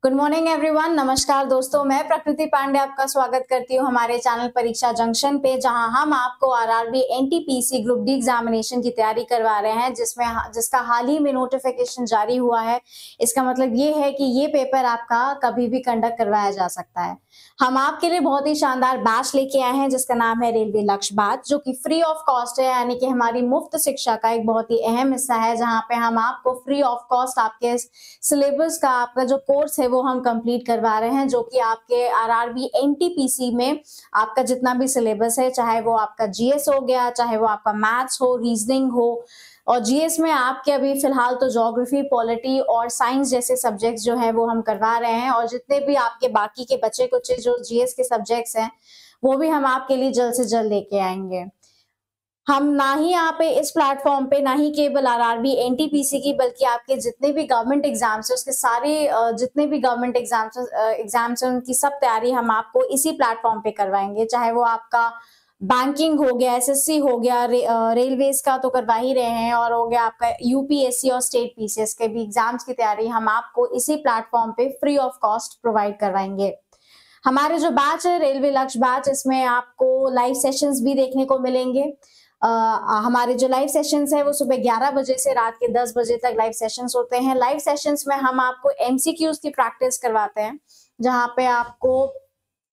Good morning everyone. नमस्कार दोस्तों, मैं प्रकृति पांडे आपका स्वागत करती हूँ हमारे चैनल परीक्षा जंक्शन पे, जहां हम आपको RRB NTPC group D examination की तैयारी करवा रहे हैं, जिसका हाल ही में नोटिफिकेशन जारी हुआ है। इसका मतलब ये है कि ये पेपर आपका कभी भी कंडक्ट करवाया जा सकता है। हम आपके लिए बहुत ही शानदार बैच लेके आए हैं जिसका नाम है रेलवे लक्ष्य बैच, जो कि फ्री ऑफ कॉस्ट है, यानी कि हमारी मुफ्त शिक्षा का एक बहुत ही अहम हिस्सा है, जहां पे हम आपको फ्री ऑफ कॉस्ट आपके सिलेबस का, आपका जो कोर्स है वो हम कंप्लीट करवा रहे हैं, जो कि आपके आरआरबी एनटीपीसी में आपका जितना भी सिलेबस है, चाहे वो आपका जीएस हो गया, चाहे वो आपका मैथ्स हो, रीजनिंग हो, और जीएस में आपके अभी फिलहाल तो ज्योग्राफी, पॉलिटी और साइंस जैसे सब्जेक्ट्स जो है वो हम करवा रहे हैं, और जितने भी आपके बाकी के बचे कुछ जो जीएस के सब्जेक्ट्स हैं वो भी हम आपके लिए जल्द से जल्द लेके आएंगे। हम ना ही यहाँ पे इस प्लेटफॉर्म पे ना ही केवल आरआरबी एनटीपीसी की, बल्कि आपके जितने भी गवर्नमेंट एग्जाम्स है उसके सारे जितने भी गवर्नमेंट एग्जाम्स है उनकी सब तैयारी हम आपको इसी प्लेटफॉर्म पे करवाएंगे। चाहे वो आपका बैंकिंग हो गया, एसएससी हो गया, रेलवेज का तो करवा ही रहे हैं, और हो गया आपका यूपीएससी और स्टेट पीसीएस के भी एग्जाम्स की तैयारी हम आपको इसी प्लेटफॉर्म पे फ्री ऑफ कॉस्ट प्रोवाइड करवाएंगे। हमारे जो बैच है रेलवे लक्ष्य बैच, इसमें आपको लाइव सेशंस भी देखने को मिलेंगे। हमारे जो लाइव सेशंस है वो सुबह 11 बजे से रात के 10 बजे तक लाइव सेशंस होते हैं। लाइव सेशंस में हम आपको एमसीक्यूज की प्रैक्टिस करवाते हैं, जहां पे आपको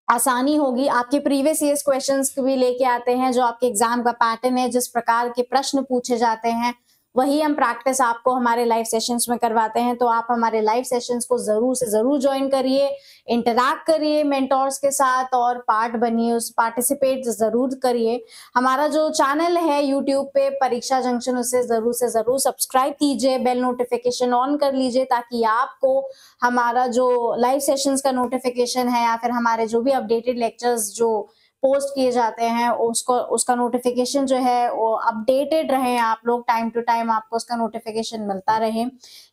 आसानी होगी। आपके प्रीवियस ईयर्स क्वेश्चंस भी लेके आते हैं, जो आपके एग्जाम का पैटर्न है, जिस प्रकार के प्रश्न पूछे जाते हैं वही हम प्रैक्टिस आपको हमारे लाइव सेशंस में करवाते हैं। तो आप हमारे लाइव सेशंस को जरूर से जरूर ज्वाइन करिए, इंटरैक्ट करिए मेंटोर्स के साथ और पार्ट बनिए, उस पार्टिसिपेट जरूर करिए। हमारा जो चैनल है यूट्यूब पे परीक्षा जंक्शन, उसे जरूर से जरूर सब्सक्राइब कीजिए, बेल नोटिफिकेशन ऑन कर लीजिए, ताकि आपको हमारा जो लाइव सेशंस का नोटिफिकेशन है या फिर हमारे जो भी अपडेटेड लेक्चर्स जो पोस्ट किए जाते हैं उसका नोटिफिकेशन जो है वो अपडेटेड रहे, आप लोग टाइम टू टाइम आपको उसका नोटिफिकेशन मिलता रहे।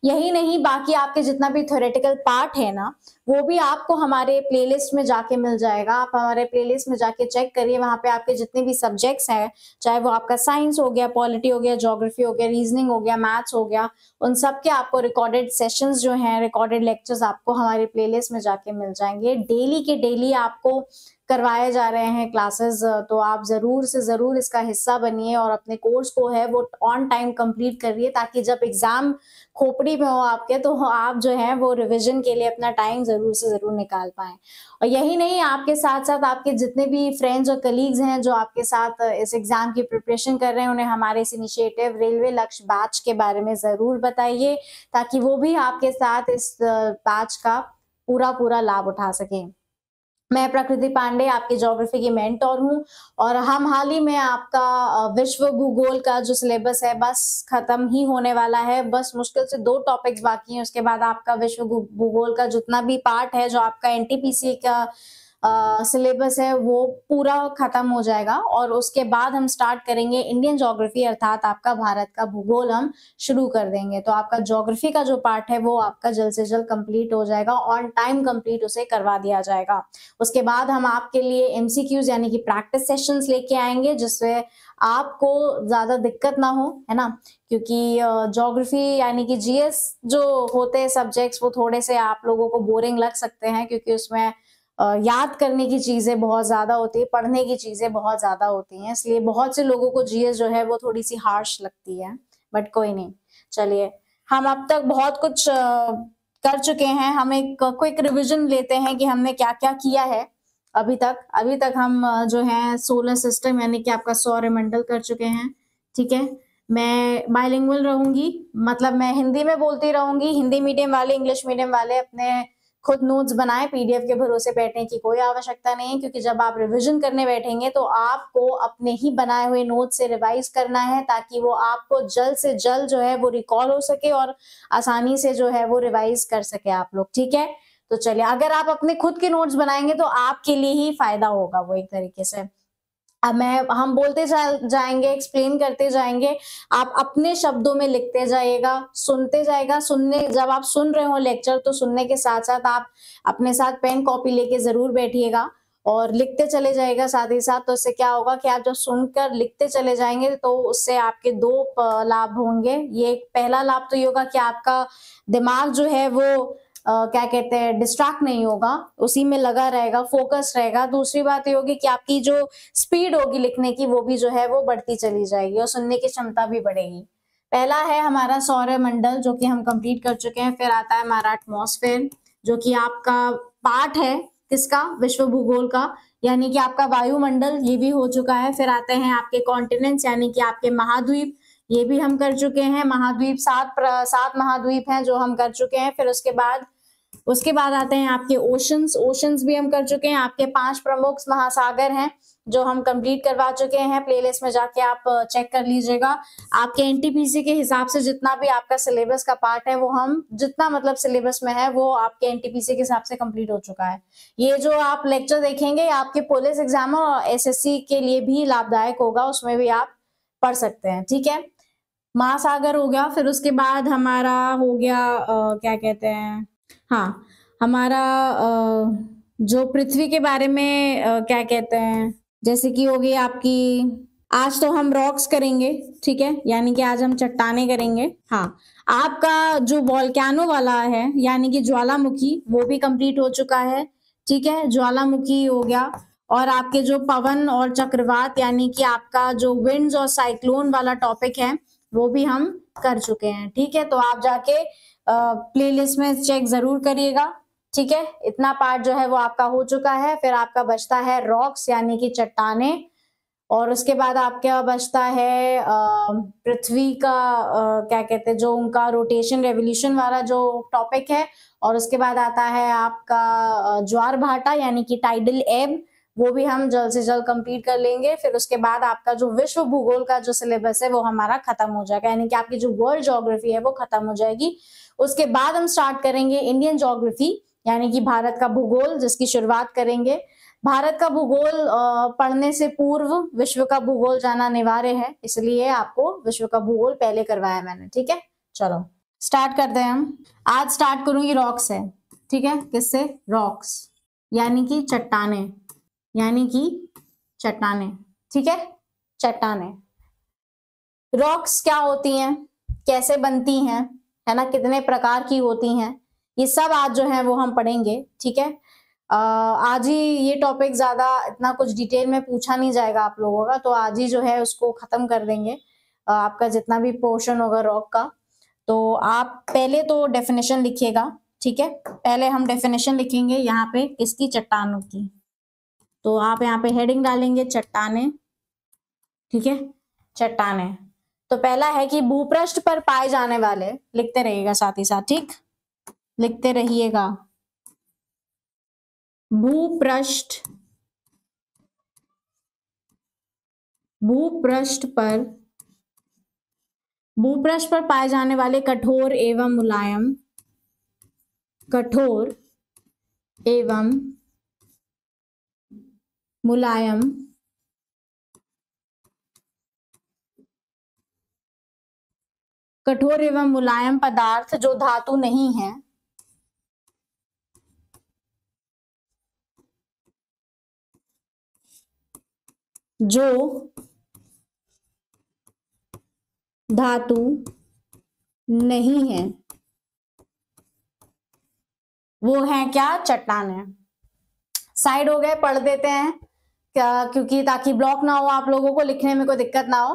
यही नहीं, बाकी आपके जितना भी थ्योरेटिकल पार्ट है ना, वो भी आपको हमारे प्लेलिस्ट में जाके मिल जाएगा। आप हमारे प्लेलिस्ट में जाके चेक करिए, वहां पे आपके जितने भी सब्जेक्ट्स हैं, चाहे वो आपका साइंस हो गया, पॉलिटी हो गया, ज्योग्राफी हो गया, रीजनिंग हो गया, मैथ्स हो गया, उन सब के आपको रिकॉर्डेड सेशंस जो हैं, रिकॉर्डेड लेक्चर्स आपको हमारे प्लेलिस्ट में जाके मिल जाएंगे। डेली के डेली आपको करवाए जा रहे हैं क्लासेस, तो आप जरूर से जरूर इसका हिस्सा बनिए और अपने कोर्स को है वो ऑन टाइम कंप्लीट करिए, ताकि जब एग्जाम खोपड़ी में हो आपके, तो आप जो है वो रिवीजन के लिए अपना टाइम जरूर से जरूर निकाल पाए। और यही नहीं, आपके साथ साथ आपके जितने भी फ्रेंड्स और कलीग्स हैं जो आपके साथ इस एग्जाम की प्रिपरेशन कर रहे हैं, उन्हें हमारे इस इनिशिएटिव रेलवे लक्ष्य बैच के बारे में जरूर बताइए, ताकि वो भी आपके साथ इस बैच का पूरा पूरा लाभ उठा सकें। मैं प्रकृति पांडे आपकी ज्योग्राफी की मेंटोर हूं, और हम हाल ही में आपका विश्व भूगोल का जो सिलेबस है बस खत्म ही होने वाला है। बस मुश्किल से 2 टॉपिक्स बाकी हैं, उसके बाद आपका विश्व भूगोल का जितना भी पार्ट है, जो आपका एनटीपीसी का सिलेबस है, वो पूरा खत्म हो जाएगा, और उसके बाद हम स्टार्ट करेंगे इंडियन ज्योग्राफी, अर्थात आपका भारत का भूगोल हम शुरू कर देंगे। तो आपका ज्योग्राफी का जो पार्ट है वो आपका जल्द से जल्द कंप्लीट हो जाएगा, ऑन टाइम कंप्लीट उसे करवा दिया जाएगा। उसके बाद हम आपके लिए एमसीक्यूज यानी कि प्रैक्टिस सेशंस लेके आएंगे, जिससे आपको ज्यादा दिक्कत ना हो, है ना, क्योंकि ज्योग्राफी यानी कि जीएस जो होते हैं सब्जेक्ट्स, वो थोड़े से आप लोगों को बोरिंग लग सकते हैं, क्योंकि उसमें याद करने की चीजें बहुत ज्यादा होती है, पढ़ने की चीजें बहुत ज्यादा होती हैं, इसलिए बहुत से लोगों को जीएस जो है वो थोड़ी सी हार्श लगती है। बट कोई नहीं, चलिए, हम अब तक बहुत कुछ कर चुके हैं। हम एक क्विक रिवीजन लेते हैं कि हमने क्या क्या किया है अभी तक हम जो है सोलर सिस्टम यानी कि आपका सौरमंडल कर चुके हैं। ठीक है, मैं बाइलिंगुअल रहूंगी, मतलब मैं हिंदी में बोलती रहूंगी। हिंदी मीडियम वाले, इंग्लिश मीडियम वाले अपने खुद नोट्स बनाए, पीडीएफ के भरोसे बैठने की कोई आवश्यकता नहीं है, क्योंकि जब आप रिवीजन करने बैठेंगे तो आपको अपने ही बनाए हुए नोट्स से रिवाइज करना है, ताकि वो आपको जल्द से जल्द जो है वो रिकॉल हो सके और आसानी से जो है वो रिवाइज कर सके आप लोग। ठीक है, तो चलिए, अगर आप अपने खुद के नोट्स बनाएंगे तो आपके लिए ही फायदा होगा वो एक तरीके से। अब हम बोलते जाएंगे, एक्सप्लेन करते जाएंगे, आप अपने शब्दों में लिखते जाइएगा, सुनते जाएगा। जब आप सुन रहे हो लेक्चर, तो सुनने के साथ साथ आप अपने साथ पेन कॉपी लेके जरूर बैठिएगा और लिखते चले जाएगा साथ ही साथ। तो इससे क्या होगा कि आप जब सुनकर लिखते चले जाएंगे तो उससे आपके 2 लाभ होंगे। ये पहला लाभ तो ये होगा कि आपका दिमाग जो है वो क्या कहते हैं, डिस्ट्रैक्ट नहीं होगा, उसी में लगा रहेगा, फोकस रहेगा। दूसरी बात ये होगी कि आपकी जो स्पीड होगी लिखने की वो भी जो है वो बढ़ती चली जाएगी और सुनने की क्षमता भी बढ़ेगी। पहला है हमारा सौरमंडल, जो कि हम कंप्लीट कर चुके हैं। फिर आता है हमारा एटमॉस्फेयर, जो कि आपका पार्ट है किसका, विश्व भूगोल का, यानी कि आपका वायुमंडल, ये भी हो चुका है। फिर आते हैं आपके कॉन्टिनेंट्स, यानी कि आपके महाद्वीप, ये भी हम कर चुके हैं। महाद्वीप 7 महाद्वीप हैं जो हम कर चुके हैं। फिर उसके बाद आते हैं आपके ओशंस भी हम कर चुके हैं। आपके 5 प्रमुख महासागर हैं जो हम कंप्लीट करवा चुके हैं। प्लेलिस्ट में जाके आप चेक कर लीजिएगा। आपके एनटीपीसी के हिसाब से जितना भी आपका सिलेबस का पार्ट है वो हम जितना मतलब सिलेबस में है वो आपके एनटीपीसी के हिसाब से कंप्लीट हो चुका है। ये जो आप लेक्चर देखेंगे आपके पुलिस एग्जाम और एसएससी के लिए भी लाभदायक होगा, उसमें भी आप पढ़ सकते हैं। ठीक है, महासागर हो गया। फिर उसके बाद हमारा हो गया क्या कहते हैं, हाँ, हमारा जो पृथ्वी के बारे में क्या कहते हैं, जैसे कि हो गई आपकी, आज तो हम रॉक्स करेंगे, ठीक है, यानी कि आज हम चट्टाने करेंगे। हाँ, आपका जो वोल्केनो वाला है यानी कि ज्वालामुखी, वो भी कंप्लीट हो चुका है। ठीक है, ज्वालामुखी हो गया। और आपके जो पवन और चक्रवात यानी कि आपका जो विंड्स और साइक्लोन वाला टॉपिक है वो भी हम कर चुके हैं। ठीक है, तो आप जाके प्लेलिस्ट में चेक जरूर करिएगा। ठीक है, इतना पार्ट जो है वो आपका हो चुका है। फिर आपका बचता है रॉक्स यानी कि चट्टाने, और उसके बाद आपका बचता है पृथ्वी का क्या कहते हैं, जो उनका रोटेशन रेवोल्यूशन वाला जो टॉपिक है। और उसके बाद आता है आपका ज्वार भाटा यानी कि टाइडल एब, वो भी हम जल्द से जल्द कंप्लीट कर लेंगे। फिर उसके बाद आपका जो विश्व भूगोल का जो सिलेबस है वो हमारा खत्म हो जाएगा, यानी कि आपकी जो वर्ल्ड ज्योग्राफी है वो खत्म हो जाएगी। उसके बाद हम स्टार्ट करेंगे इंडियन ज्योग्राफी यानी कि भारत का भूगोल, जिसकी शुरुआत करेंगे। भारत का भूगोल पढ़ने से पूर्व विश्व का भूगोल जाना अनिवार्य है, इसलिए आपको विश्व का भूगोल पहले करवाया मैंने। ठीक है, चलो स्टार्ट करते हैं हम। आज स्टार्ट करूंगी रॉक्स है। ठीक है, किससे, रॉक्स यानी कि चट्टाने, यानी कि चट्टाने। ठीक है, चट्टाने। रॉक्स क्या होती हैं, कैसे बनती हैं, है ना, कितने प्रकार की होती हैं, ये सब आज जो है वो हम पढ़ेंगे। ठीक है, आज ही ये टॉपिक ज्यादा इतना कुछ डिटेल में पूछा नहीं जाएगा आप लोगों का, तो आज ही जो है उसको खत्म कर देंगे। आपका जितना भी पोर्शन होगा रॉक का, तो आप पहले तो डेफिनेशन लिखिएगा। ठीक है, पहले हम डेफिनेशन लिखेंगे यहाँ पे किसकी, चट्टानों की। तो आप यहाँ पे हेडिंग डालेंगे चट्टाने। ठीक है, चट्टाने। तो पहला है कि भूपृष्ठ पर पाए जाने वाले, लिखते रहिएगा साथ ही साथ, ठीक, लिखते रहिएगा। भूपृष्ठ पर पाए जाने वाले कठोर एवं मुलायम, कठोर एवं मुलायम कठोर एवं मुलायम पदार्थ जो धातु नहीं है, जो धातु नहीं है, वो है क्या, चट्टान है। साइड हो गए, पढ़ देते हैं क्या, क्योंकि ताकि ब्लॉक ना हो, आप लोगों को लिखने में कोई दिक्कत ना हो।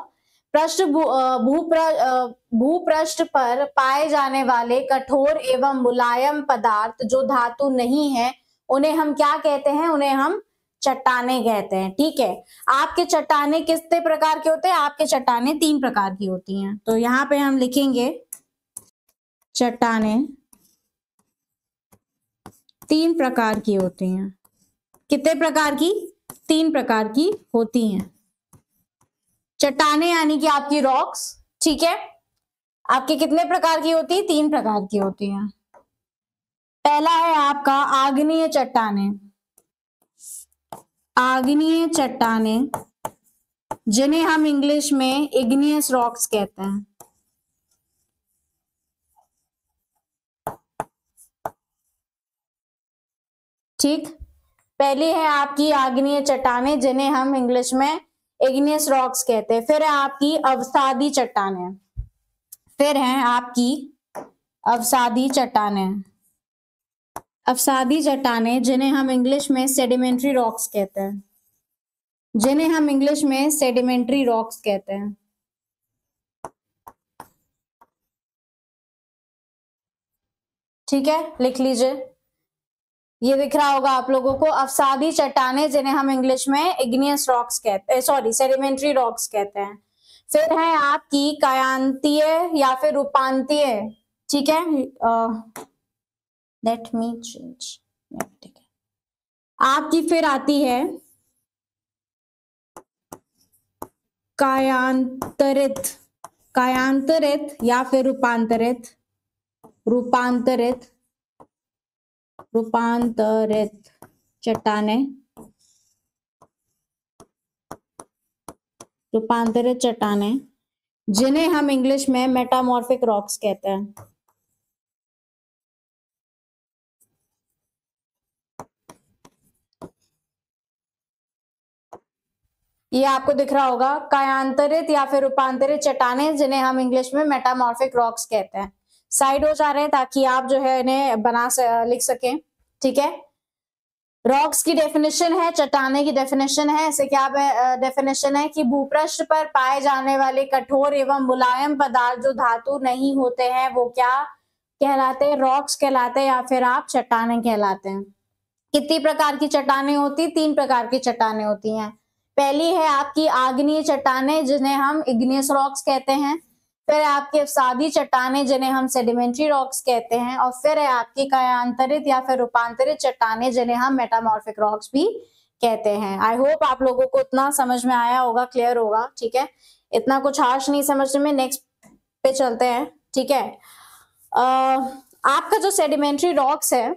भूपृष्ठ पर पाए जाने वाले कठोर एवं मुलायम पदार्थ जो धातु नहीं है उन्हें हम क्या कहते हैं, उन्हें हम चट्टाने कहते हैं। ठीक है, आपके चट्टाने कितने प्रकार के होते हैं, आपके चट्टाने 3 प्रकार की होती हैं। तो यहाँ पे हम लिखेंगे चट्टाने 3 प्रकार की होती हैं। कितने प्रकार की, 3 प्रकार की होती हैं चट्टाने, यानी कि आपकी रॉक्स। ठीक है, आपकी कितने प्रकार की होती है, 3 प्रकार की होती हैं। पहला है आपका आग्नेय चट्टाने, आग्नेय चट्टाने जिन्हें हम इंग्लिश में इग्नियस रॉक्स कहते हैं। ठीक, पहली है आपकी आग्नेय चट्टाने जिन्हें हम इंग्लिश में इग्नियस रॉक्स कहते हैं। फिर है आपकी अवसादी चट्टाने, फिर हैं आपकी अवसादी चट्टाने। अवसादी चट्टानें जिन्हें हम इंग्लिश में सेडिमेंट्री रॉक्स कहते हैं, जिन्हें हम इंग्लिश में सेडिमेंट्री रॉक्स कहते हैं। ठीक है, लिख लीजिए, ये दिख रहा होगा आप लोगों को, अवसादी चट्टानें जिन्हें हम इंग्लिश में इग्नियस रॉक्स कहते हैं, सॉरी सेडिमेंट्री रॉक्स कहते हैं। फिर है आपकी कायांतीय या फिर रूपांतीय, ठीक है, लेट मी चेंज, ठीक है, आपकी फिर आती है कायांतरित, कायांतरित या फिर रूपांतरित, रूपांतरित, रूपांतरित चट्टानें, रूपांतरित चट्टानें जिन्हें हम इंग्लिश में मेटामॉर्फिक रॉक्स कहते हैं। ये आपको दिख रहा होगा, कायांतरित या फिर रूपांतरित चट्टानें जिन्हें हम इंग्लिश में मेटामॉर्फिक रॉक्स कहते हैं। साइड हो जा रहे हैं ताकि आप जो है इन्हें लिख सकें। ठीक है, रॉक्स की डेफिनेशन है, चट्टाने की डेफिनेशन है। ऐसे क्या डेफिनेशन है कि भूपृष्ठ पर पाए जाने वाले कठोर एवं मुलायम पदार्थ जो धातु नहीं होते हैं वो क्या कहलाते हैं? रॉक्स कहलाते हैं या फिर आप चट्टाने कहलाते हैं। कितनी प्रकार की चट्टाने होती? 3 प्रकार की चट्टाने होती हैं। पहली है आपकी आग्नेय चट्टाने जिन्हें हम इग्नियस रॉक्स कहते हैं, फिर आपके अवसादी चट्टाने जिन्हें हम सेडिमेंट्री रॉक्स कहते हैं, और फिर है आपकी कायांतरित या फिर रूपांतरित चट्टाने जिन्हें हम मेटामॉर्फिक रॉक्स भी कहते हैं। आई होप आप लोगों को इतना समझ में आया होगा, क्लियर होगा। ठीक है, इतना कुछ हार्श नहीं समझने में। नेक्स्ट पे चलते हैं। ठीक है, आपका जो सेडिमेंट्री रॉक्स है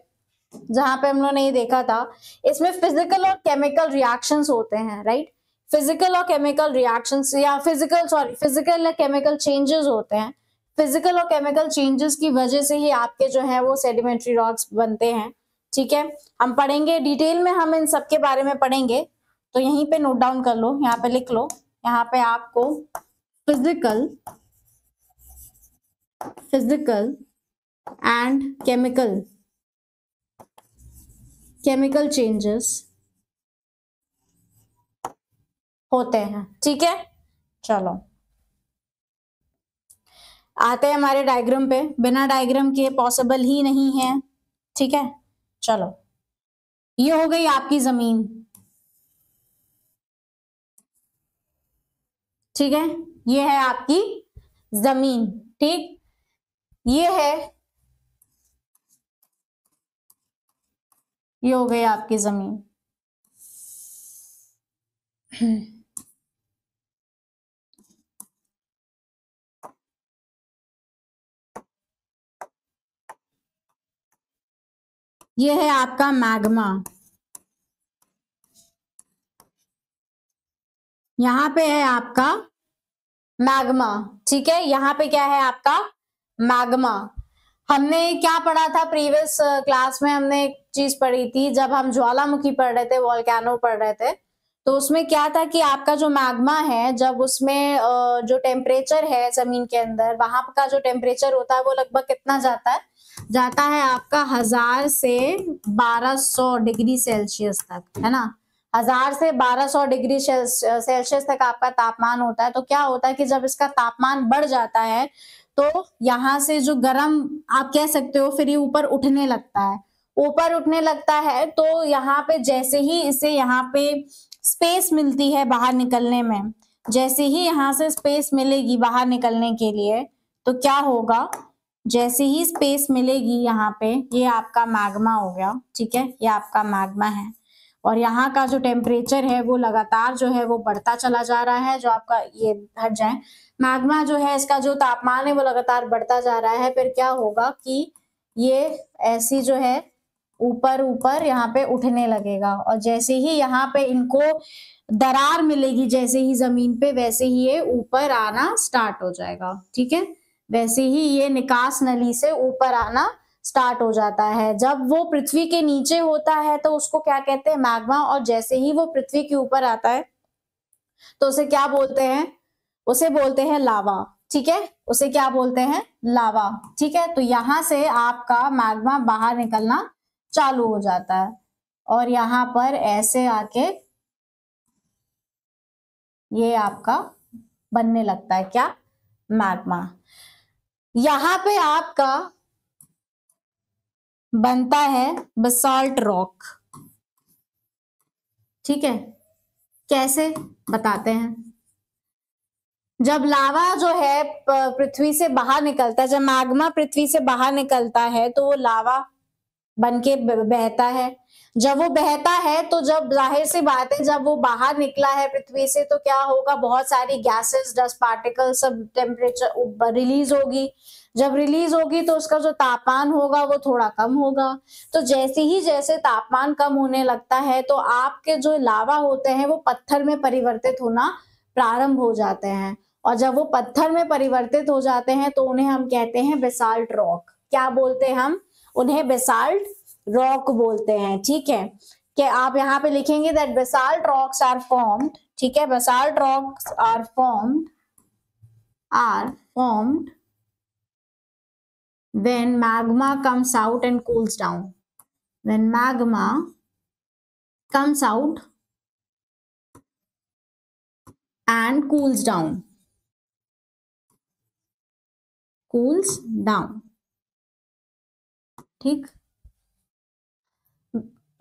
जहां पे हम लोगों ने ये देखा था, इसमें फिजिकल और केमिकल रिएक्शंस होते हैं, राइट। फिजिकल और केमिकल रिएक्शंस या फिजिकल और केमिकल चेंजेस होते हैं। फिजिकल और केमिकल चेंजेस की वजह से ही आपके जो है वो सेडिमेंट्री रॉक्स बनते हैं। ठीक है, हम पढ़ेंगे डिटेल में, हम इन सब के बारे में पढ़ेंगे। तो यहीं पे नोट डाउन कर लो, यहाँ पे लिख लो। यहाँ पे आपको फिजिकल एंड केमिकल चेंजेस होते हैं। ठीक है, चलो आते हैं हमारे डायग्राम पे। बिना डायग्राम के पॉसिबल ही नहीं है। ठीक है, चलो ये हो गई आपकी जमीन। ठीक है, ये है आपकी जमीन। ठीक, ये हो गई आपकी जमीन। ये है आपका मैग्मा। यहां पे है आपका मैग्मा। ठीक है, यहाँ पे क्या है आपका मैग्मा। हमने क्या पढ़ा था प्रीवियस क्लास में? हमने एक चीज पढ़ी थी जब हम ज्वालामुखी पढ़ रहे थे, वोल्केनो पढ़ रहे थे। तो उसमें क्या था कि आपका जो मैग्मा है, जब उसमें जो टेम्परेचर है जमीन के अंदर, वहां का जो टेम्परेचर होता है वो लगभग कितना जाता है आपका 1000 से 1200 डिग्री सेल्सियस तक, है ना। 1000 से 1200 डिग्री सेल्सियस तक आपका तापमान होता है। तो क्या होता है कि जब इसका तापमान बढ़ जाता है तो यहाँ से जो गर्म आप कह सकते हो, फिर ये ऊपर उठने लगता है। ऊपर उठने लगता है तो यहाँ पे जैसे ही इसे यहाँ पे स्पेस मिलती है बाहर निकलने में, जैसे ही यहाँ से स्पेस मिलेगी बाहर निकलने के लिए, तो क्या होगा, जैसे ही स्पेस मिलेगी यहाँ पे, ये आपका मैग्मा हो गया। ठीक है, ये आपका मैग्मा है और यहाँ का जो टेम्परेचर है वो लगातार जो है वो बढ़ता चला जा रहा है। जो आपका ये हट जाए, मैग्मा जो है इसका जो तापमान है वो लगातार बढ़ता जा रहा है। फिर क्या होगा कि ये ऐसी जो है ऊपर यहाँ पे उठने लगेगा, और जैसे ही यहाँ पे इनको दरार मिलेगी जैसे ही जमीन पे, वैसे ही ये ऊपर आना स्टार्ट हो जाएगा। ठीक है, वैसे ही ये निकास नली से ऊपर आना स्टार्ट हो जाता है। जब वो पृथ्वी के नीचे होता है तो उसको क्या कहते हैं? मैग्मा। और जैसे ही वो पृथ्वी के ऊपर आता है तो उसे क्या बोलते हैं? उसे बोलते हैं लावा। ठीक है, उसे क्या बोलते हैं? लावा। ठीक है, तो यहां से आपका मैग्मा बाहर निकलना चालू हो जाता है और यहाँ पर ऐसे आके ये आपका बनने लगता है क्या, मैग्मा। यहाँ पे आपका बनता है बेसाल्ट रॉक। ठीक है, कैसे बताते हैं। जब लावा जो है पृथ्वी से बाहर निकलता है, जब मैग्मा पृथ्वी से बाहर निकलता है तो वो लावा बनके बहता है। जब वो बहता है तो जब जाहिर सी बात है जब वो बाहर निकला है पृथ्वी से तो क्या होगा, बहुत सारी गैसेस, डस्ट पार्टिकल, सब टेम्परेचर रिलीज होगी। जब रिलीज होगी तो उसका जो तापमान होगा वो थोड़ा कम होगा। तो जैसे तापमान कम होने लगता है तो आपके जो लावा होते हैं वो पत्थर में परिवर्तित होना प्रारंभ हो जाते हैं। और जब वो पत्थर में परिवर्तित हो जाते हैं तो उन्हें हम कहते हैं बेसाल्ट रॉक। क्या बोलते हैं हम उन्हें? बेसाल्ट रॉक बोलते हैं। ठीक है, कि आप यहाँ पे लिखेंगे that basalt rocks are formed. ठीक है, basalt rocks are formed when magma comes out and cools down. When magma comes out and cools down. ठीक,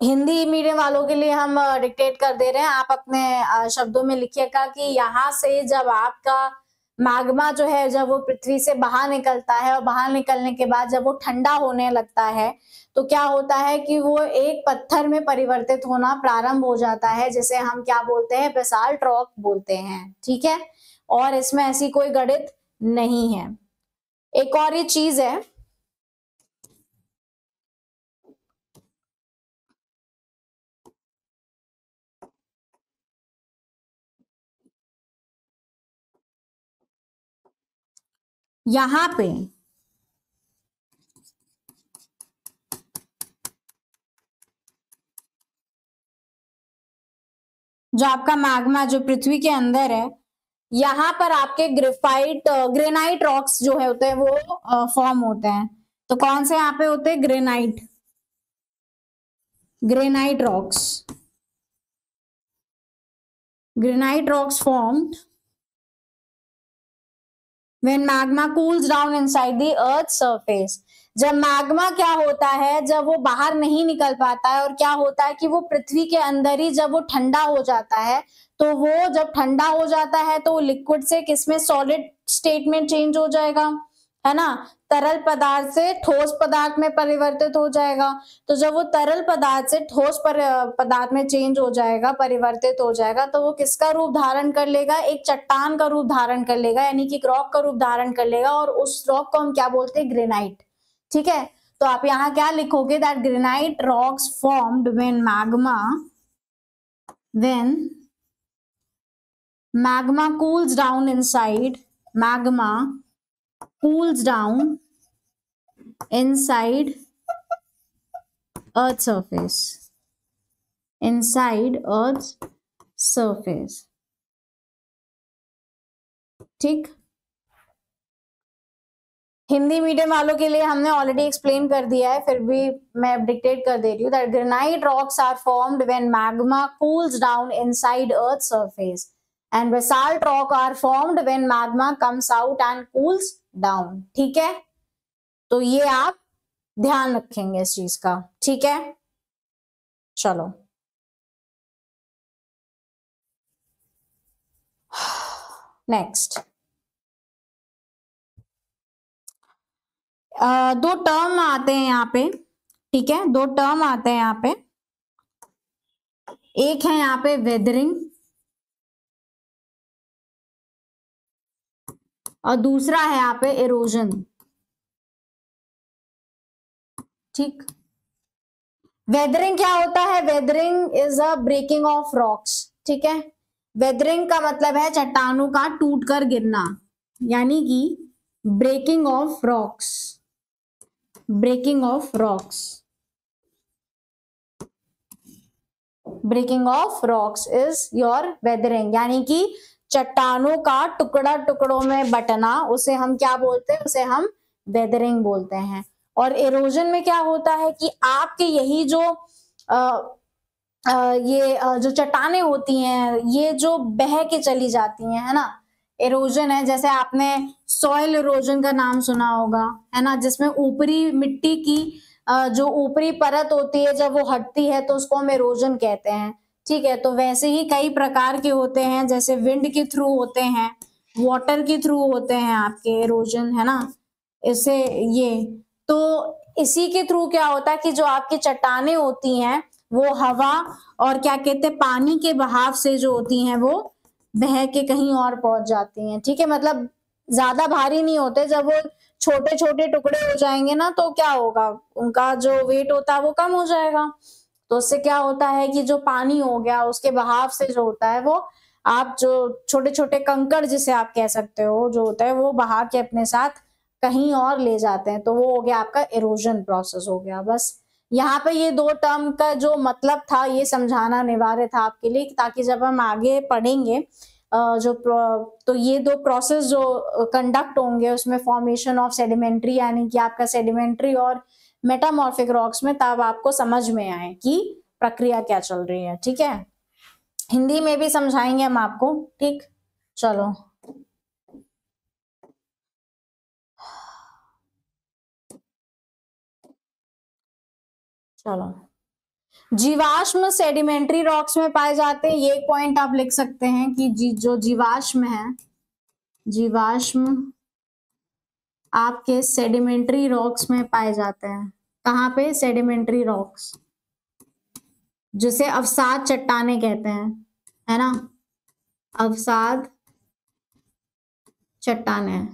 हिंदी मीडियम वालों के लिए हम डिक्टेट कर दे रहे हैं, आप अपने शब्दों में लिखिएगा कि यहाँ से जब आपका मैग्मा जो है जब वो पृथ्वी से बाहर निकलता है और बाहर निकलने के बाद जब वो ठंडा होने लगता है तो क्या होता है कि वो एक पत्थर में परिवर्तित होना प्रारंभ हो जाता है, जिसे हम क्या बोलते हैं? बेसाल्ट रॉक बोलते हैं। ठीक है, और इसमें ऐसी कोई गणित नहीं है। एक और ये चीज है, यहां पे जो आपका मैग्मा जो पृथ्वी के अंदर है, यहाँ पर आपके ग्रेनाइट रॉक्स जो है होते हैं वो फॉर्म होते हैं। तो कौन से यहाँ पे होते हैं? Granite rocks formed when magma cools down inside the earth's surface। जब मैग्मा क्या होता है, जब वो बाहर नहीं निकल पाता है और क्या होता है कि वो पृथ्वी के अंदर ही जब वो ठंडा हो जाता है तो वो जब ठंडा हो जाता है तो वो लिक्विड से किसमें? सॉलिड स्टेट में चेंज हो जाएगा, है ना, तरल पदार्थ से ठोस पदार्थ में परिवर्तित हो जाएगा। तो जब वो तरल पदार्थ से ठोस पदार्थ में चेंज हो जाएगा, परिवर्तित हो जाएगा, तो वो किसका रूप धारण कर लेगा? एक चट्टान का रूप धारण कर लेगा, यानी कि रॉक का रूप धारण कर लेगा, और उस रॉक को हम क्या बोलते हैं? ग्रेनाइट। ठीक है, तो आप यहाँ क्या लिखोगे? That granite rocks formed when magma cools down inside Earth's surface। ठीक, हिंदी मीडियम वालों के लिए हमने ऑलरेडी एक्सप्लेन कर दिया है, फिर भी मैं डिक्टेट कर दे रही हूँ that granite rocks are formed when magma cools down inside earth surface and basalt rock are formed when magma comes out and cools down. ठीक है, तो ये आप ध्यान रखेंगे इस चीज का। ठीक है, चलो नेक्स्ट। दो टर्म आते हैं यहाँ पे। ठीक है, दो टर्म आते हैं यहाँ पे, एक है यहाँ पे वेदरिंग और दूसरा है यहाँ पे इरोजन। ठीक, वेदरिंग क्या होता है? Weathering is a breaking of rocks. ठीक है, वेदरिंग का मतलब है चट्टानों का टूटकर गिरना, यानी कि breaking of rocks is your weathering, यानी कि चट्टानों का टुकड़ों में बटना, उसे हम क्या बोलते हैं? उसे हम वेदरिंग बोलते हैं। और इरोजन में क्या होता है कि आपके यही जो जो चट्टाने होती हैं ये जो बह के चली जाती हैं, है ना। इरोजन है, जैसे आपने सॉइल इरोजन का नाम सुना होगा, है ना, जिसमें ऊपरी मिट्टी की जो ऊपरी परत होती है जब वो हटती है तो उसको हम इरोजन कहते हैं। ठीक है, तो वैसे ही कई प्रकार के होते हैं, जैसे विंड के थ्रू होते हैं, वाटर के थ्रू होते हैं आपके इरोजन, है ना। इससे ये तो इसी के थ्रू क्या होता है कि जो आपकी चट्टाने होती हैं वो हवा और क्या कहते हैं पानी के बहाव से जो होती हैं वो बह के कहीं और पहुंच जाती हैं। ठीक है, मतलब ज्यादा भारी नहीं होते, जब वो छोटे छोटे टुकड़े हो जाएंगे ना तो क्या होगा, उनका जो वेट होता है वो कम हो जाएगा। तो उससे क्या होता है कि जो पानी हो गया उसके बहाव से जो होता है वो आप जो छोटे छोटे कंकड़ जिसे आप कह सकते हो जो होता है वो बहा के अपने साथ कहीं और ले जाते हैं, तो वो हो गया आपका इरोजन प्रोसेस हो गया। बस यहाँ पे ये दो टर्म का जो मतलब था ये समझाना अनिवार्य था आपके लिए, ताकि जब हम आगे पढ़ेंगे तो ये दो प्रोसेस जो कंडक्ट होंगे उसमें फॉर्मेशन ऑफ सेडिमेंट्री यानी कि आपका सेडिमेंट्री और मेटामॉर्फिक रॉक्स में, तब आपको समझ में आए कि प्रक्रिया क्या चल रही है। ठीक है, हिंदी में भी समझाएंगे हम आपको। ठीक, चलो चलो जीवाश्म सेडिमेंट्री रॉक्स में पाए जाते हैं, ये पॉइंट आप लिख सकते हैं कि जो जीवाश्म है, जीवाश्म आपके सेडिमेंट्री रॉक्स में पाए जाते हैं। कहाँ पे? सेडिमेंट्री रॉक्स, जिसे अवसाद चट्टाने कहते हैं, है ना, अवसाद चट्टाने।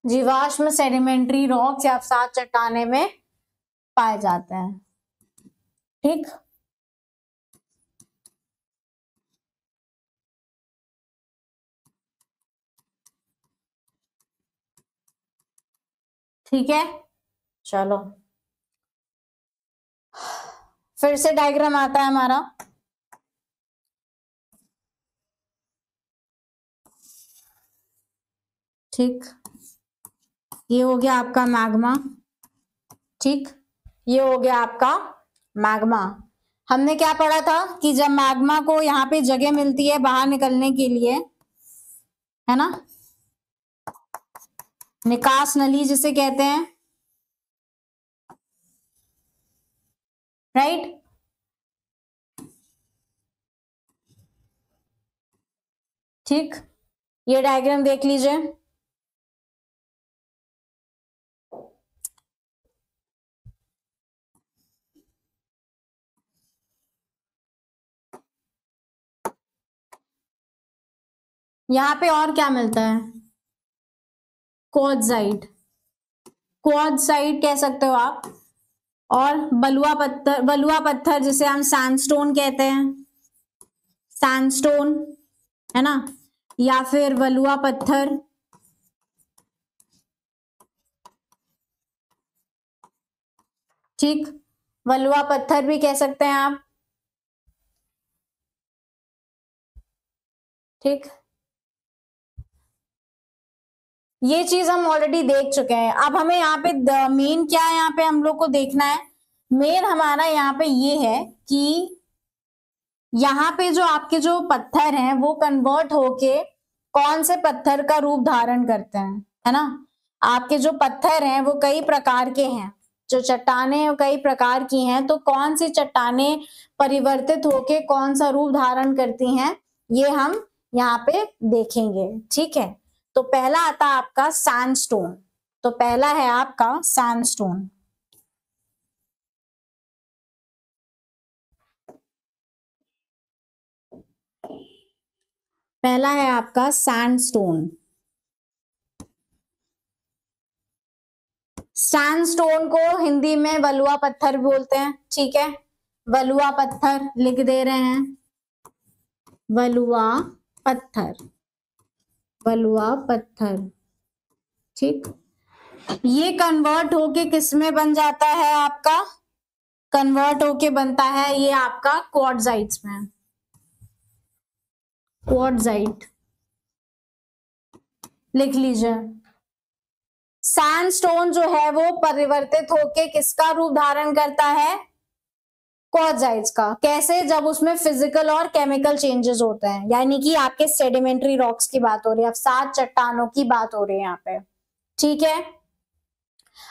जीवाश्म सेडिमेंट्री रॉक्स या अवसाद चट्टाने में पाए जाते हैं। ठीक, ठीक है, चलो फिर से डायग्राम आता है हमारा। ठीक, ये हो गया आपका मैग्मा। ठीक, ये हो गया आपका मैग्मा। हमने क्या पढ़ा था कि जब मैग्मा को यहाँ पे जगह मिलती है बाहर निकलने के लिए, है ना, निकास नली जिसे कहते हैं, राइट। ठीक, ये डायग्राम देख लीजिए। यहाँ पे और क्या मिलता है? क्वार्ट्जाइट, क्वार्ट्जाइट कह सकते हो आप, और बलुआ पत्थर जिसे हम सैंडस्टोन कहते हैं, सैंडस्टोन, है ना, या फिर बलुआ पत्थर। ठीक, बलुआ पत्थर भी कह सकते हैं आप। ठीक, ये चीज हम ऑलरेडी देख चुके हैं। अब हमें यहाँ पे मेन क्या है, यहाँ पे हम लोग को देखना है, मेन हमारा यहाँ पे ये है कि यहाँ पे जो आपके जो पत्थर हैं वो कन्वर्ट होके कौन से पत्थर का रूप धारण करते हैं, है ना। आपके जो पत्थर हैं वो कई प्रकार के हैं, जो चट्टाने कई प्रकार की हैं, तो कौन सी चट्टाने परिवर्तित होके कौन सा रूप धारण करती हैं ये हम यहाँ पे देखेंगे। ठीक है, तो पहला आता है आपका सैंडस्टोन। तो पहला है आपका सैंडस्टोन। पहला है आपका सैंडस्टोन। सैंडस्टोन को हिंदी में बलुआ पत्थर बोलते हैं। ठीक है, बलुआ पत्थर लिख दे रहे हैं, बलुआ पत्थर, बलुआ पत्थर। ठीक, ये कन्वर्ट होके किस में बन जाता है आपका? कन्वर्ट होके बनता है ये आपका क्वार्ट्जाइट्स में, क्वार्ट्जाइट। लिख लीजिए। सैंडस्टोन जो है वो परिवर्तित होके किसका रूप धारण करता है? क्वार्ट्जाइट्स का। कैसे? जब उसमें फिजिकल और केमिकल चेंजेस होते हैं, यानी कि आपके सेडिमेंट्री रॉक्स की बात हो रही है, अब 7 चट्टानों की बात हो रही है यहाँ पे। ठीक है,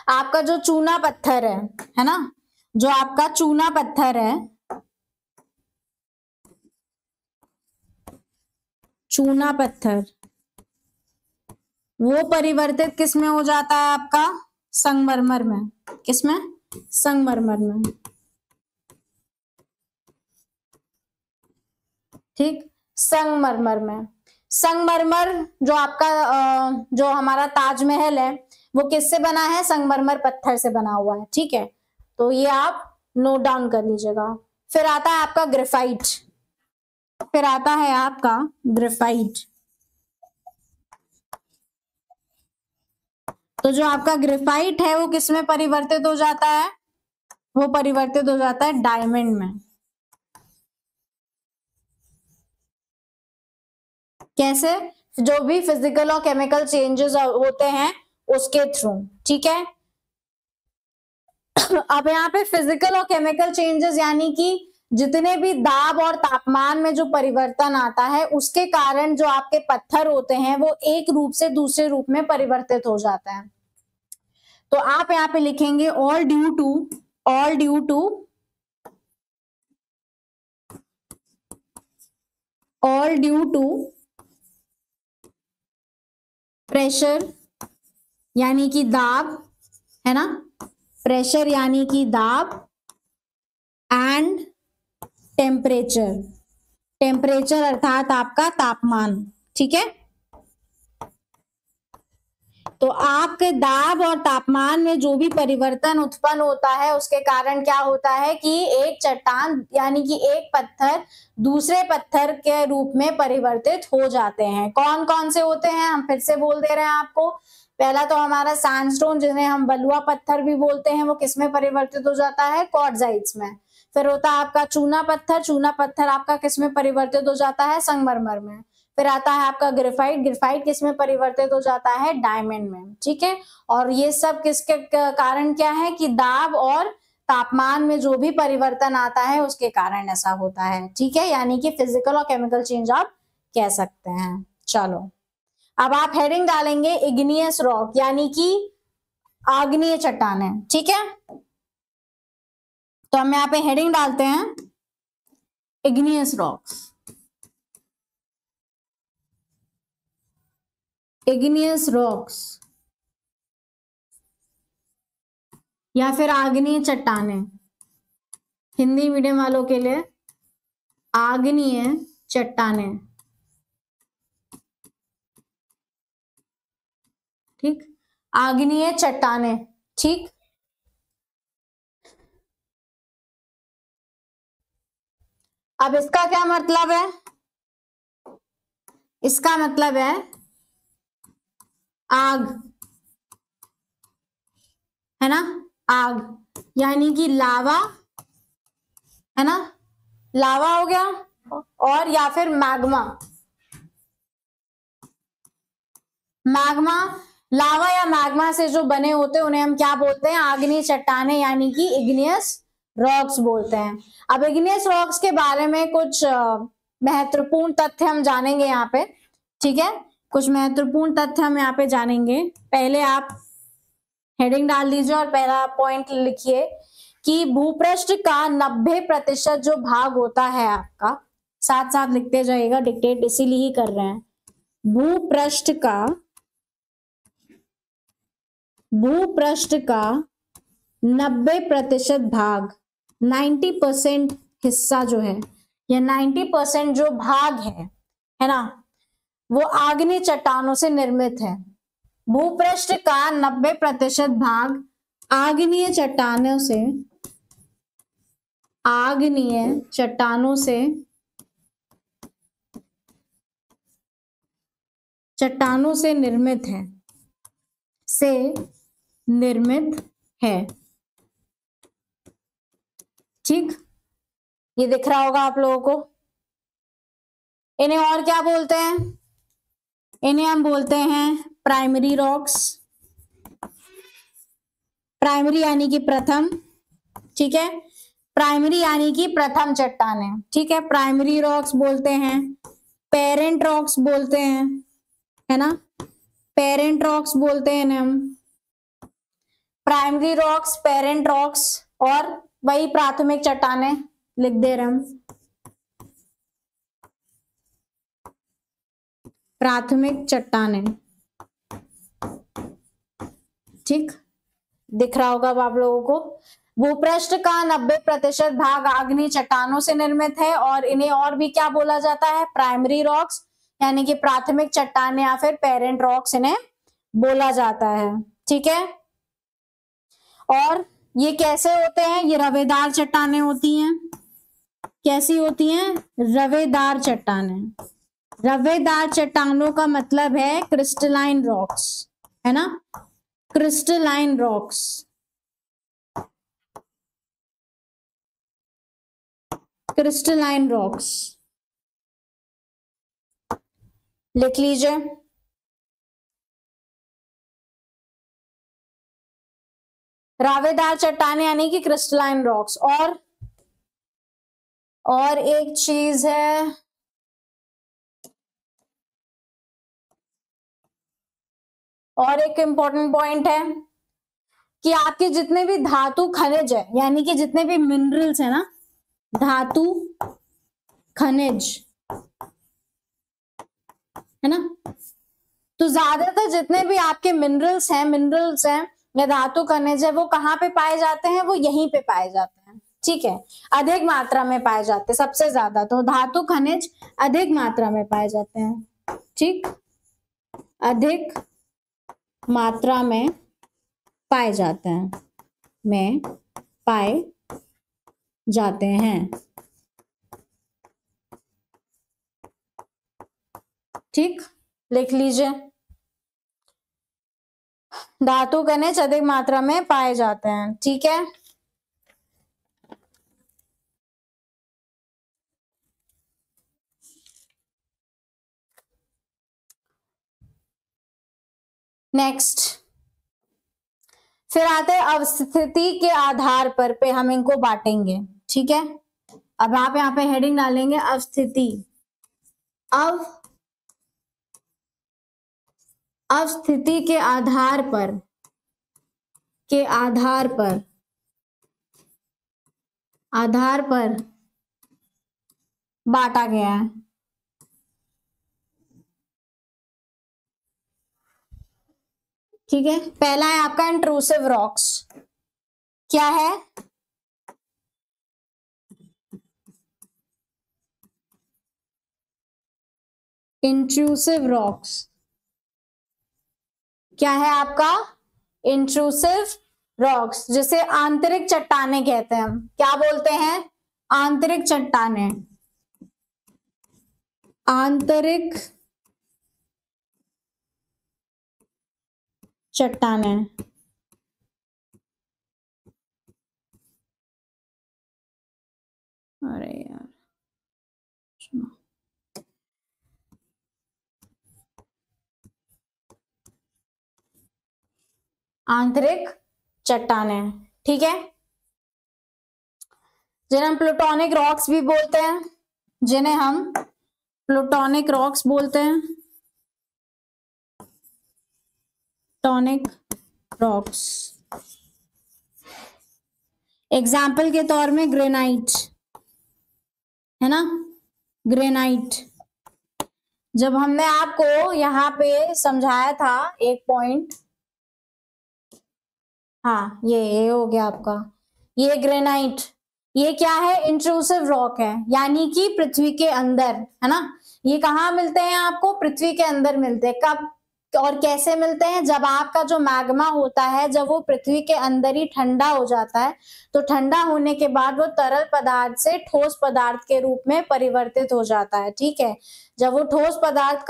आपका जो चूना पत्थर है ना, जो आपका चूना पत्थर है, चूना पत्थर, वो परिवर्तित किस में हो जाता है आपका? संगमरमर में। किसमें? संगमरमर में। ठीक, संगमरमर में। संगमरमर जो आपका जो हमारा ताजमहल है वो किससे बना है? संगमरमर पत्थर से बना हुआ है। ठीक है, तो ये आप नोट डाउन कर लीजिएगा। फिर आता है आपका ग्रेफाइट। फिर आता है आपका ग्रेफाइट। तो जो आपका ग्रेफाइट है वो किसमें परिवर्तित हो जाता है? वो परिवर्तित हो जाता है डायमंड में। कैसे? जो भी फिजिकल और केमिकल चेंजेस होते हैं उसके थ्रू। ठीक है, अब यहाँ पे फिजिकल और केमिकल चेंजेस यानी कि जितने भी दाब और तापमान में जो परिवर्तन आता है उसके कारण जो आपके पत्थर होते हैं वो एक रूप से दूसरे रूप में परिवर्तित हो जाते हैं। तो आप यहाँ पे लिखेंगे all due to, all due to, all due to pressure यानी कि दाब, है ना, प्रेशर यानी कि दाब, एंड टेम्परेचर, टेम्परेचर अर्थात आपका तापमान। ठीक है, तो आपके दाब और तापमान में जो भी परिवर्तन उत्पन्न होता है उसके कारण क्या होता है कि एक चट्टान यानी कि एक पत्थर दूसरे पत्थर के रूप में परिवर्तित हो जाते हैं। कौन कौन से होते हैं हम फिर से बोल दे रहे हैं आपको। पहला तो हमारा सैंडस्टोन जिन्हें हम बलुआ पत्थर भी बोलते हैं वो किसमें परिवर्तित हो जाता है? क्वार्ट्जाइट्स में। फिर होता है आपका चूना पत्थर, चूना पत्थर आपका किसमें परिवर्तित हो जाता है? संगमरमर में। फिर आता है आपका ग्रेफाइट, ग्रेफाइट किसमें परिवर्तित हो जाता है? डायमंड में। ठीक है, और ये सब किसके कारण क्या है कि दाब और तापमान में जो भी परिवर्तन आता है उसके कारण ऐसा होता है। ठीक है, यानी कि फिजिकल और केमिकल चेंज आप कह सकते हैं। चलो, अब आप हेडिंग डालेंगे इग्नियस रॉक यानी कि आग्नेय चट्टानें। ठीक है, तो हम यहाँ पे हेडिंग डालते हैं इग्नियस रॉक्स, इग्नियस रॉक्स या फिर आग्नेय चट्टानें। हिंदी मीडियम वालों के लिए आग्नेय चट्टानें। ठीक, आग्नेय चट्टानें। ठीक, अब इसका क्या मतलब है? इसका मतलब है आग, है ना, आग यानी कि लावा, है ना, लावा हो गया, और या फिर मैग्मा। मैग्मा, लावा या मैग्मा से जो बने होते हैं उन्हें हम क्या बोलते हैं? आग्नेय चट्टानें यानी कि इग्नियस रॉक्स बोलते हैं। अब इग्नियस रॉक्स के बारे में कुछ महत्वपूर्ण तथ्य हम जानेंगे यहाँ पे। ठीक है, कुछ महत्वपूर्ण तथ्य हम यहाँ पे जानेंगे। पहले आप हेडिंग डाल दीजिए और पहला पॉइंट लिखिए कि भूपृष्ठ का 90% जो भाग होता है आपका, साथ साथ लिखते जाइएगा, डिक्टेट इसीलिए ही कर रहे हैं। भूपृष्ठ का, भूपृष्ठ का 90% भाग, 90% हिस्सा जो है या 90% जो भाग है ना, वो आग्नेय चट्टानों से निर्मित है। भूपृष्ठ का 90% भाग आग्नेय चट्टानों से, आग्नेय चट्टानों से, चट्टानों से निर्मित है, से निर्मित है। ठीक, ये दिख रहा होगा आप लोगों को। इन्हें और क्या बोलते हैं? इन्हें हम बोलते हैं प्राइमरी रॉक्स। प्राइमरी यानी कि प्रथम, ठीक है, प्राइमरी यानी कि प्रथम चट्टानें, ठीक है, प्राइमरी रॉक्स बोलते हैं। पेरेंट रॉक्स बोलते हैं, है ना, पेरेंट रॉक्स बोलते हैं हम, प्राइमरी रॉक्स, पेरेंट रॉक्स, और वही प्राथमिक चट्टानें लिख दे रहे हम, प्राथमिक चट्टानें, ठीक, दिख रहा होगा अब आप लोगों को। भूपृष्ठ का 90% भाग आग्नेय चट्टानों से निर्मित है, और इन्हें और भी क्या बोला जाता है, प्राइमरी रॉक्स यानी कि प्राथमिक चट्टानें, या फिर पेरेंट रॉक्स इन्हें बोला जाता है, ठीक है। और ये कैसे होते हैं, ये रवेदार चट्टानें होती हैं। कैसी होती हैं, रवेदार चट्टानें। रवेदार चट्टानों का मतलब है क्रिस्टलाइन रॉक्स, है ना, क्रिस्टलाइन रॉक्स, क्रिस्टलाइन रॉक्स लिख लीजिए। रावेदार चट्टानें यानी कि क्रिस्टलाइन रॉक्स। और एक चीज है, और एक इंपॉर्टेंट पॉइंट है कि आपके जितने भी धातु खनिज है, यानी कि जितने भी मिनरल्स है ना, धातु खनिज, है ना, तो ज्यादातर जितने भी आपके मिनरल्स हैं या धातु खनिज है, वो कहाँ पे पाए जाते हैं, वो यहीं पे पाए जाते हैं, ठीक है, अधिक मात्रा में पाए जाते हैं, सबसे ज्यादा तो धातु खनिज अधिक मात्रा में पाए जाते हैं, ठीक, अधिक मात्रा में पाए जाते हैं, ठीक, लिख लीजिए, धातु खनिज अधिक मात्रा में पाए जाते हैं, ठीक है। नेक्स्ट, फिर आते हैं अवस्थिति के आधार पर पे हम इनको बांटेंगे, ठीक है। अब आप यहाँ पे हेडिंग डालेंगे अवस्थिति, अवस्थिति के आधार पर बांटा गया है, ठीक है। पहला है आपका इंट्रूसिव रॉक्स। क्या है, इंट्रूसिव रॉक्स, क्या है आपका, इंट्रूसिव रॉक्स, जिसे आंतरिक चट्टानें कहते हैं हम, क्या बोलते हैं, आंतरिक चट्टानें, आंतरिक चट्टानें, अरे यार आंतरिक चट्टानें, ठीक है, जिन्हें हम प्लूटोनिक रॉक्स भी बोलते हैं, जिन्हें हम प्लूटोनिक रॉक्स बोलते हैं, टॉनिक रॉक्स। एग्जाम्पल के तौर में ग्रेनाइट, है ना, ग्रेनाइट, जब हमने आपको यहाँ पे समझाया था एक पॉइंट, हाँ ये हो गया आपका, ये ग्रेनाइट, ये क्या है, इंट्रूसिव रॉक है, यानी कि पृथ्वी के अंदर, है ना, ये कहाँ मिलते हैं आपको, पृथ्वी के अंदर मिलते हैं। कब और कैसे मिलते हैं, जब आपका जो मैग्मा होता है, जब वो पृथ्वी के अंदर ही ठंडा हो जाता है, तो ठंडा होने के बाद वो तरल पदार्थ से ठोस पदार्थ के रूप में परिवर्तित हो जाता है, ठीक है। जब वो ठोस पदार्थ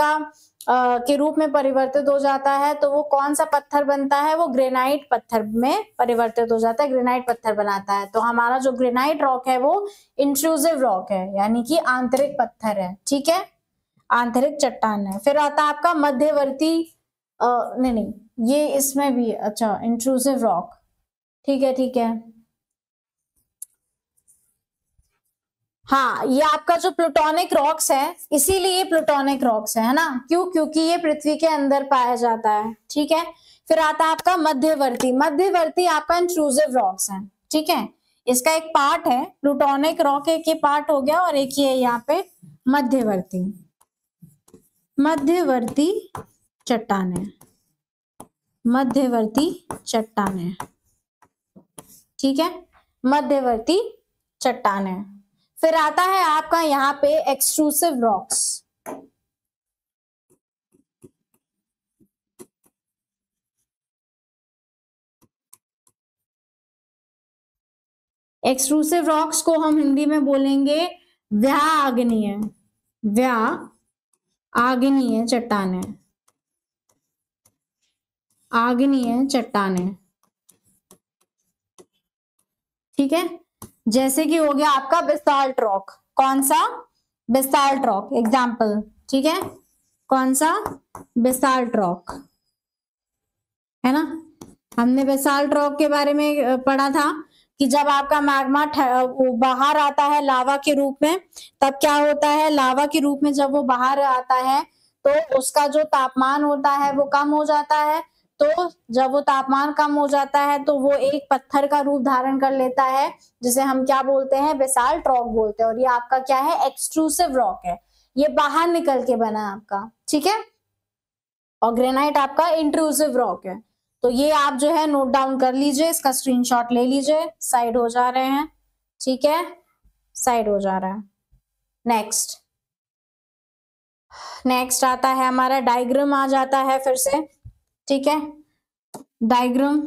के रूप में परिवर्तित हो जाता है, तो वो कौन सा पत्थर बनता है, वो ग्रेनाइट पत्थर में परिवर्तित हो जाता है, ग्रेनाइट पत्थर बनाता है। तो हमारा जो ग्रेनाइट रॉक है वो इंट्रूसिव रॉक है, यानी कि आंतरिक पत्थर है, ठीक है, आंतरिक चट्टान है। फिर आता है आपका मध्यवर्ती, नहीं नहीं, ये इसमें भी, अच्छा, इंट्रूसिव रॉक, ठीक है ठीक है। हाँ, ये आपका जो प्लूटोनिक रॉक्स है, इसीलिए प्लूटोनिक रॉक्स है ना, क्यों? क्योंकि ये पृथ्वी के अंदर पाया जाता है, ठीक है। फिर आता है आपका मध्यवर्ती, मध्यवर्ती आपका इंट्रूसिव रॉक्स है, ठीक है। इसका एक पार्ट है प्लूटोनिक रॉक, एक ये पार्ट हो गया, और एक ये यहाँ पे मध्यवर्ती, मध्यवर्ती चट्टाने, मध्यवर्ती चट्टाने, ठीक है, मध्यवर्ती चट्टाने। फिर आता है आपका यहाँ पे एक्सट्रूसिव रॉक्स, एक्सट्रूसिव रॉक्स को हम हिंदी में बोलेंगे व्याग्नीय, व्याग्नीय चट्टाने, आग्नेय चट्टाने, ठीक है। जैसे कि हो गया आपका बेसाल्ट रॉक, कौन सा? बेसाल्ट रॉक एग्जाम्पल, ठीक है, कौन सा? बेसाल्ट रॉक, है ना। हमने बेसाल्ट रॉक के बारे में पढ़ा था कि जब आपका मैग्मा बाहर आता है लावा के रूप में, तब क्या होता है, लावा के रूप में जब वो बाहर आता है तो उसका जो तापमान होता है वो कम हो जाता है। तो जब वो तापमान कम हो जाता है तो वो एक पत्थर का रूप धारण कर लेता है, जिसे हम क्या बोलते हैं? बेसाल्ट रॉक बोलते हैं। और ये आपका क्या है? एक्सट्रूसिव रॉक है, ये बाहर निकल के बना है आपका, ठीक है। और ग्रेनाइट आपका इंट्रूसिव रॉक है। तो ये आप जो है नोट डाउन कर लीजिए, इसका स्क्रीनशॉट ले लीजिए, साइड हो जा रहे हैं, ठीक है, साइड हो जा रहा है। नेक्स्ट, नेक्स्ट आता है हमारा डायग्राम, आ जाता है फिर से, ठीक है, डायग्राम।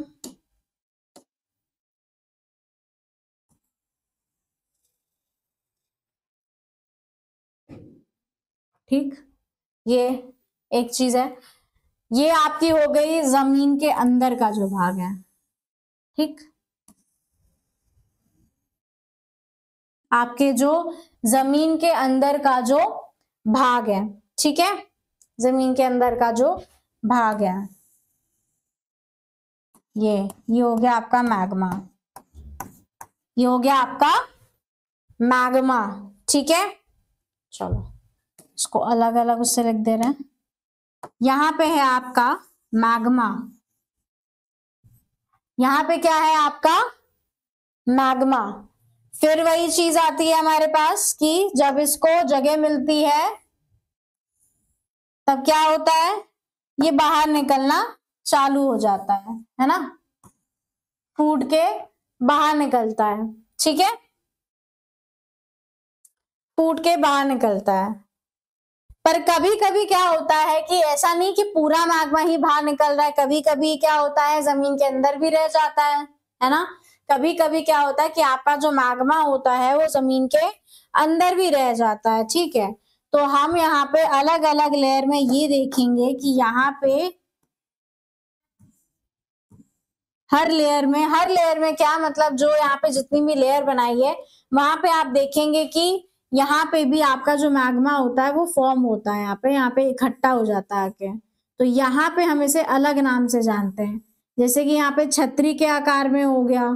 ठीक, ये एक चीज है, ये आपकी हो गई जमीन के अंदर का जो भाग है, ठीक, आपके जो जमीन के अंदर का जो भाग है, ठीक है, जमीन के अंदर का जो भाग है, ये हो गया आपका मैग्मा, ये हो गया आपका मैग्मा, ठीक है। चलो इसको अलग अलग उससे लिख दे रहे हैं। यहां पे है आपका मैग्मा, यहां पे क्या है आपका? मैग्मा। फिर वही चीज आती है हमारे पास कि जब इसको जगह मिलती है तब क्या होता है? ये बाहर निकलना चालू हो जाता है ना, फूट के बाहर निकलता है, ठीक है, फूट के बाहर निकलता है। पर कभी कभी क्या होता है कि ऐसा नहीं कि पूरा मैग्मा ही बाहर निकल रहा है, कभी कभी क्या होता है जमीन के अंदर भी रह जाता है ना। कभी कभी क्या होता है कि आपका जो मैग्मा होता है वो जमीन के अंदर भी रह जाता है, ठीक है। तो हम यहाँ पे अलग अलग लेयर में ये देखेंगे कि यहाँ पे हर लेयर में क्या मतलब, जो यहाँ पे जितनी भी लेयर बनाई है वहां पे आप देखेंगे कि यहाँ पे भी आपका जो मैग्मा होता है वो फॉर्म होता है, यहाँ पे इकट्ठा हो जाता है आके। तो यहाँ पे हम इसे अलग नाम से जानते हैं, जैसे कि यहाँ पे छतरी के आकार में हो गया,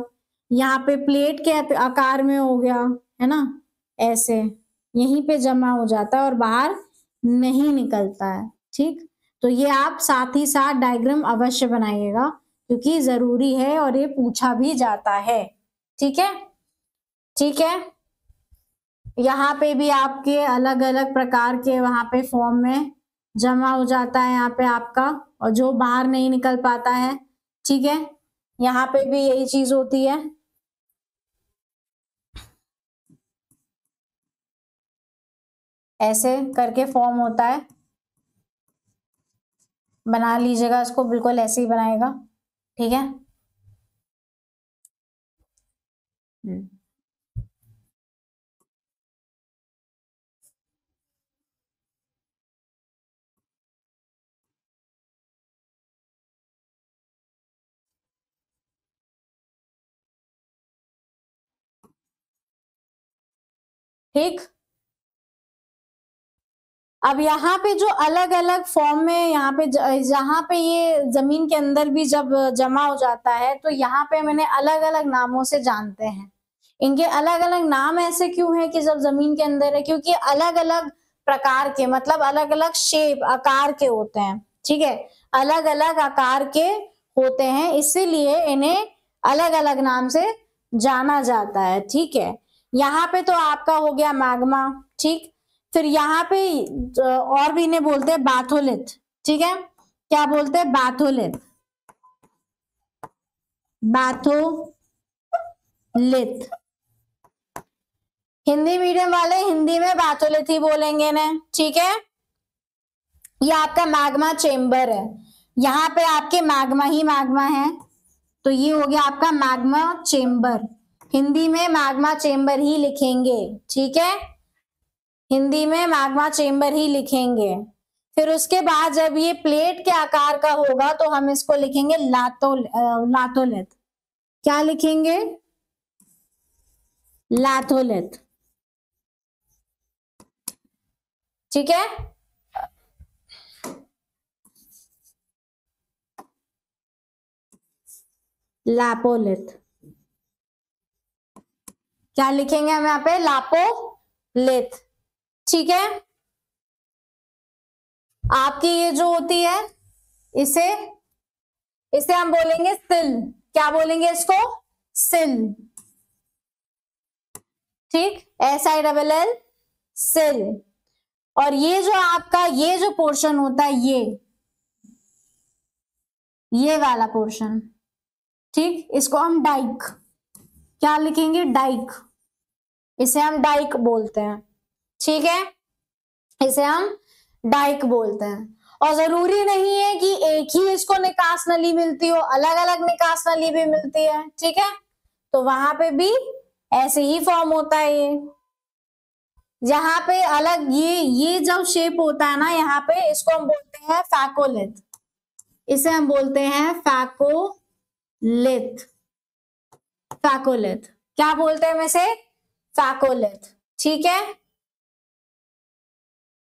यहाँ पे प्लेट के आकार में हो गया, है ना, ऐसे यहीं पे जमा हो जाता है और बाहर नहीं निकलता है, ठीक। तो ये आप साथ ही साथ डायग्राम अवश्य बनाइएगा, क्योंकि जरूरी है और ये पूछा भी जाता है, ठीक है, ठीक है। यहाँ पे भी आपके अलग अलग प्रकार के वहां पे फॉर्म में जमा हो जाता है यहाँ पे आपका, और जो बाहर नहीं निकल पाता है, ठीक है, यहाँ पे भी यही चीज होती है, ऐसे करके फॉर्म होता है। बना लीजिएगा इसको, बिल्कुल ऐसे ही बनाएगा, ठीक है। ठीक, अब यहाँ पे जो अलग अलग फॉर्म में यहाँ पे जहाँ पे ये जमीन के अंदर भी जब जमा हो जाता है तो यहाँ पे मैंने अलग अलग नामों से जानते हैं। इनके अलग अलग नाम ऐसे क्यों है कि जब जमीन के अंदर है, क्योंकि अलग अलग प्रकार के, मतलब अलग अलग शेप आकार के होते हैं, ठीक है, अलग अलग आकार के होते हैं, इसीलिए इन्हें अलग अलग नाम से जाना जाता है, ठीक है। यहाँ पे तो आपका हो गया मैग्मा, ठीक। फिर यहाँ पे और भी इन्हें बोलते हैं बाथोलिथ, ठीक है। क्या बोलते हैं? Batholith, batholith. हिंदी मीडियम वाले हिंदी में बाथोलिथ ही बोलेंगे ना, ठीक है। ये आपका मैग्मा चेम्बर है, यहाँ पे आपके मैग्मा ही मैग्मा है, तो ये हो गया आपका मैग्मा चेम्बर। हिंदी में मैग्मा चेम्बर ही लिखेंगे, ठीक है, हिंदी में मैग्मा चेम्बर ही लिखेंगे। फिर उसके बाद जब ये प्लेट के आकार का होगा तो हम इसको लिखेंगे लाथोलिथ। क्या लिखेंगे? लाथोलिथ, ठीक है। लापोलिथ, क्या लिखेंगे हम यहाँ पे? लापोलिथ, ठीक है। आपकी ये जो होती है इसे हम बोलेंगे सिल। क्या बोलेंगे इसको? सिल, ठीक, SILL, सिल। और ये जो आपका ये जो पोर्शन होता है ये वाला पोर्शन, ठीक, इसको हम डाइक, क्या लिखेंगे? डाइक, इसे हम डाइक बोलते हैं, ठीक है, इसे हम डाइक बोलते हैं। और जरूरी नहीं है कि एक ही इसको निकास नली मिलती हो, अलग अलग निकास नली भी मिलती है, ठीक है, तो वहां पे भी ऐसे ही फॉर्म होता है। ये यहाँ पे अलग ये जब शेप होता है ना, यहाँ पे इसको हम बोलते हैं फैकोलिथ, इसे हम बोलते हैं फैकोलिथ, फैकोलिथ। क्या बोलते हैं वैसे? फैकोलिथ, ठीक है।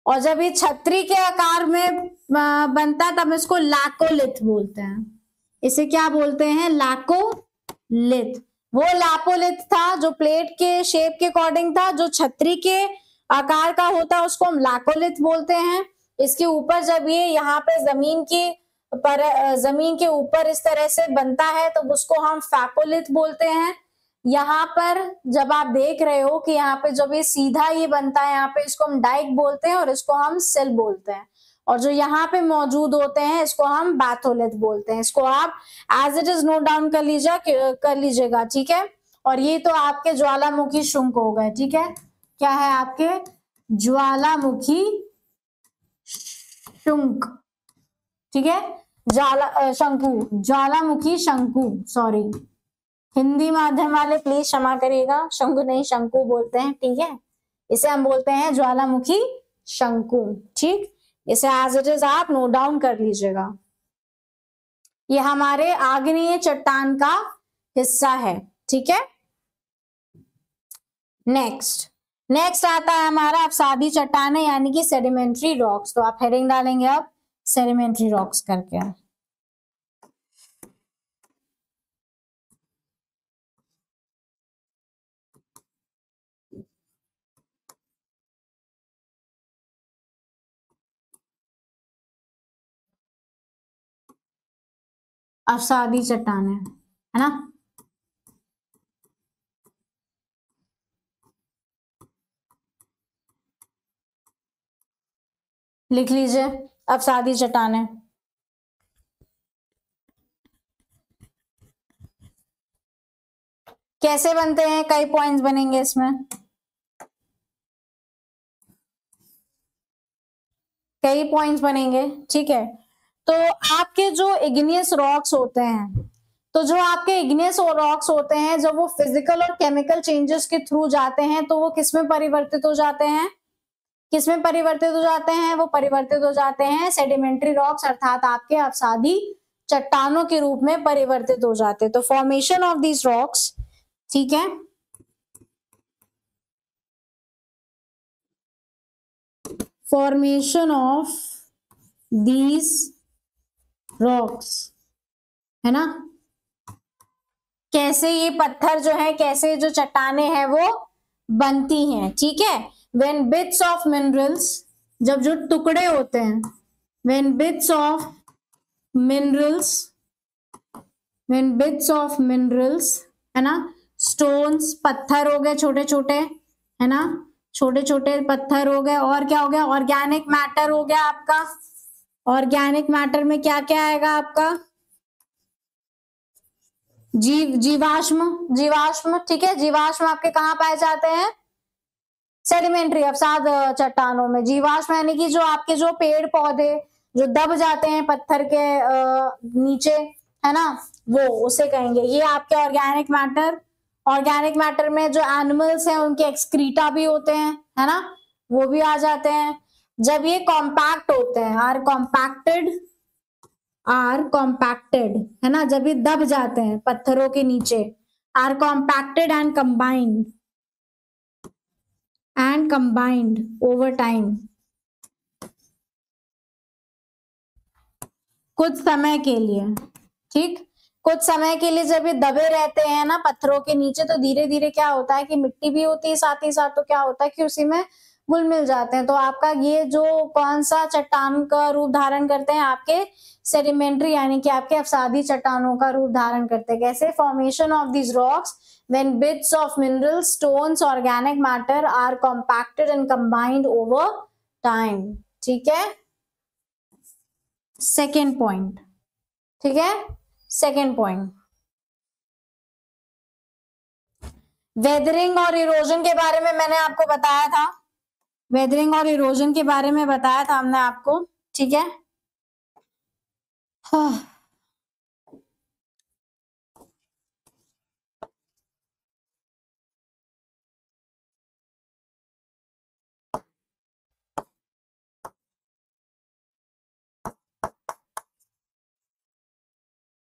और जब ये छतरी के आकार में बनता है तब इसको लाकोलिथ बोलते हैं। इसे क्या बोलते हैं? लाकोलिथ। वो लापोलिथ था जो प्लेट के शेप के अकॉर्डिंग था, जो छतरी के आकार का होता है उसको हम लाकोलिथ बोलते हैं। इसके ऊपर जब ये यहाँ पे जमीन के ऊपर इस तरह से बनता है तो उसको हम फैकोलिथ बोलते हैं। यहाँ पर जब आप देख रहे हो कि यहाँ पे जब ये सीधा ये बनता है, यहाँ पे इसको हम डाइक बोलते हैं और इसको हम सिल बोलते हैं, और जो यहाँ पे मौजूद होते हैं इसको हम बाथोलिथ बोलते हैं। इसको आप as it is note down कर लीजिएगा, ठीक है। और ये तो आपके ज्वालामुखी शुंक हो गए, ठीक है। क्या है आपके? ज्वालामुखी शुंक, ठीक है, ज्वालामुखी शंकु, सॉरी, हिंदी माध्यम वाले प्लीज क्षमा करिएगा, शंकु नहीं शंकु बोलते हैं, ठीक है। इसे हम बोलते हैं ज्वालामुखी शंकु, ठीक। इसे एज इट इज आप नोट डाउन कर लीजिएगा। ये हमारे आग्नेय चट्टान का हिस्सा है, ठीक है। नेक्स्ट आता है हमारा अवसादी चट्टानें यानी कि सेडिमेंट्री रॉक्स। तो आप हेडिंग डालेंगे अब सेडिमेंट्री रॉक्स करके। अवसादी चट्टानें, है ना। लिख लीजिए अवसादी चट्टानें। कैसे बनते हैं? कई पॉइंट्स बनेंगे इसमें, कई पॉइंट्स बनेंगे, ठीक है। तो आपके जो इग्नियस रॉक्स होते हैं, तो जो आपके इग्नियस रॉक्स होते हैं जब वो फिजिकल और केमिकल चेंजेस के थ्रू जाते हैं तो वो किसमें परिवर्तित हो जाते हैं? किसमें परिवर्तित हो जाते हैं? वो परिवर्तित हो जाते हैं सेडिमेंट्री रॉक्स अर्थात आपके अवसादी चट्टानों के रूप में परिवर्तित हो जाते हैं। तो फॉर्मेशन ऑफ दीज रॉक्स, ठीक है, फॉर्मेशन ऑफ दीज रॉक्स, है ना, कैसे ये पत्थर जो है, कैसे जो चट्टाने हैं वो बनती हैं, ठीक है। व्हेन बिट्स ऑफ मिनरल्स, जब जो टुकड़े होते हैं, when bits of minerals, when bits of minerals, है ना, स्टोन्स, पत्थर हो गए छोटे छोटे, है ना, छोटे छोटे पत्थर हो गए, और क्या हो गया, ऑर्गेनिक मैटर हो गया आपका। ऑर्गेनिक मैटर में क्या क्या आएगा आपका, जीवाश्म, जीवाश्म, ठीक है। जीवाश्म आपके कहाँ पाए जाते हैं, सेडिमेंट्री अवसाद चट्टानों में। जीवाश्म यानी कि जो आपके जो पेड़ पौधे जो दब जाते हैं पत्थर के नीचे, है ना, वो उसे कहेंगे। ये आपके ऑर्गेनिक मैटर। ऑर्गेनिक मैटर में जो एनिमल्स हैं उनके एक्सक्रीटा भी होते हैं, है ना, वो भी आ जाते हैं। जब ये कॉम्पैक्ट होते हैं, आर कॉम्पैक्टेड, आर कॉम्पैक्टेड, है ना, जब ये दब जाते हैं पत्थरों के नीचे, are compacted and combined over time, कुछ समय के लिए, ठीक, कुछ समय के लिए जब ये दबे रहते हैं ना पत्थरों के नीचे, तो धीरे धीरे क्या होता है कि मिट्टी भी होती है साथ ही साथ, तो क्या होता है कि उसी में घुल मिल जाते हैं। तो आपका ये जो कौन सा चट्टान का रूप धारण करते हैं, आपके सेडिमेंट्री यानी कि आपके अवसादी चट्टानों का रूप धारण करते हैं। कैसे, formation of this rocks when bits of minerals, stones, organic matter are compacted and combined over time, ठीक है। सेकेंड पॉइंट, ठीक है, सेकेंड पॉइंट, वेदरिंग और इरोजन के बारे में मैंने आपको बताया था, वेदरिंग और इरोजन के बारे में बताया था हमने आपको, ठीक है। हाँ।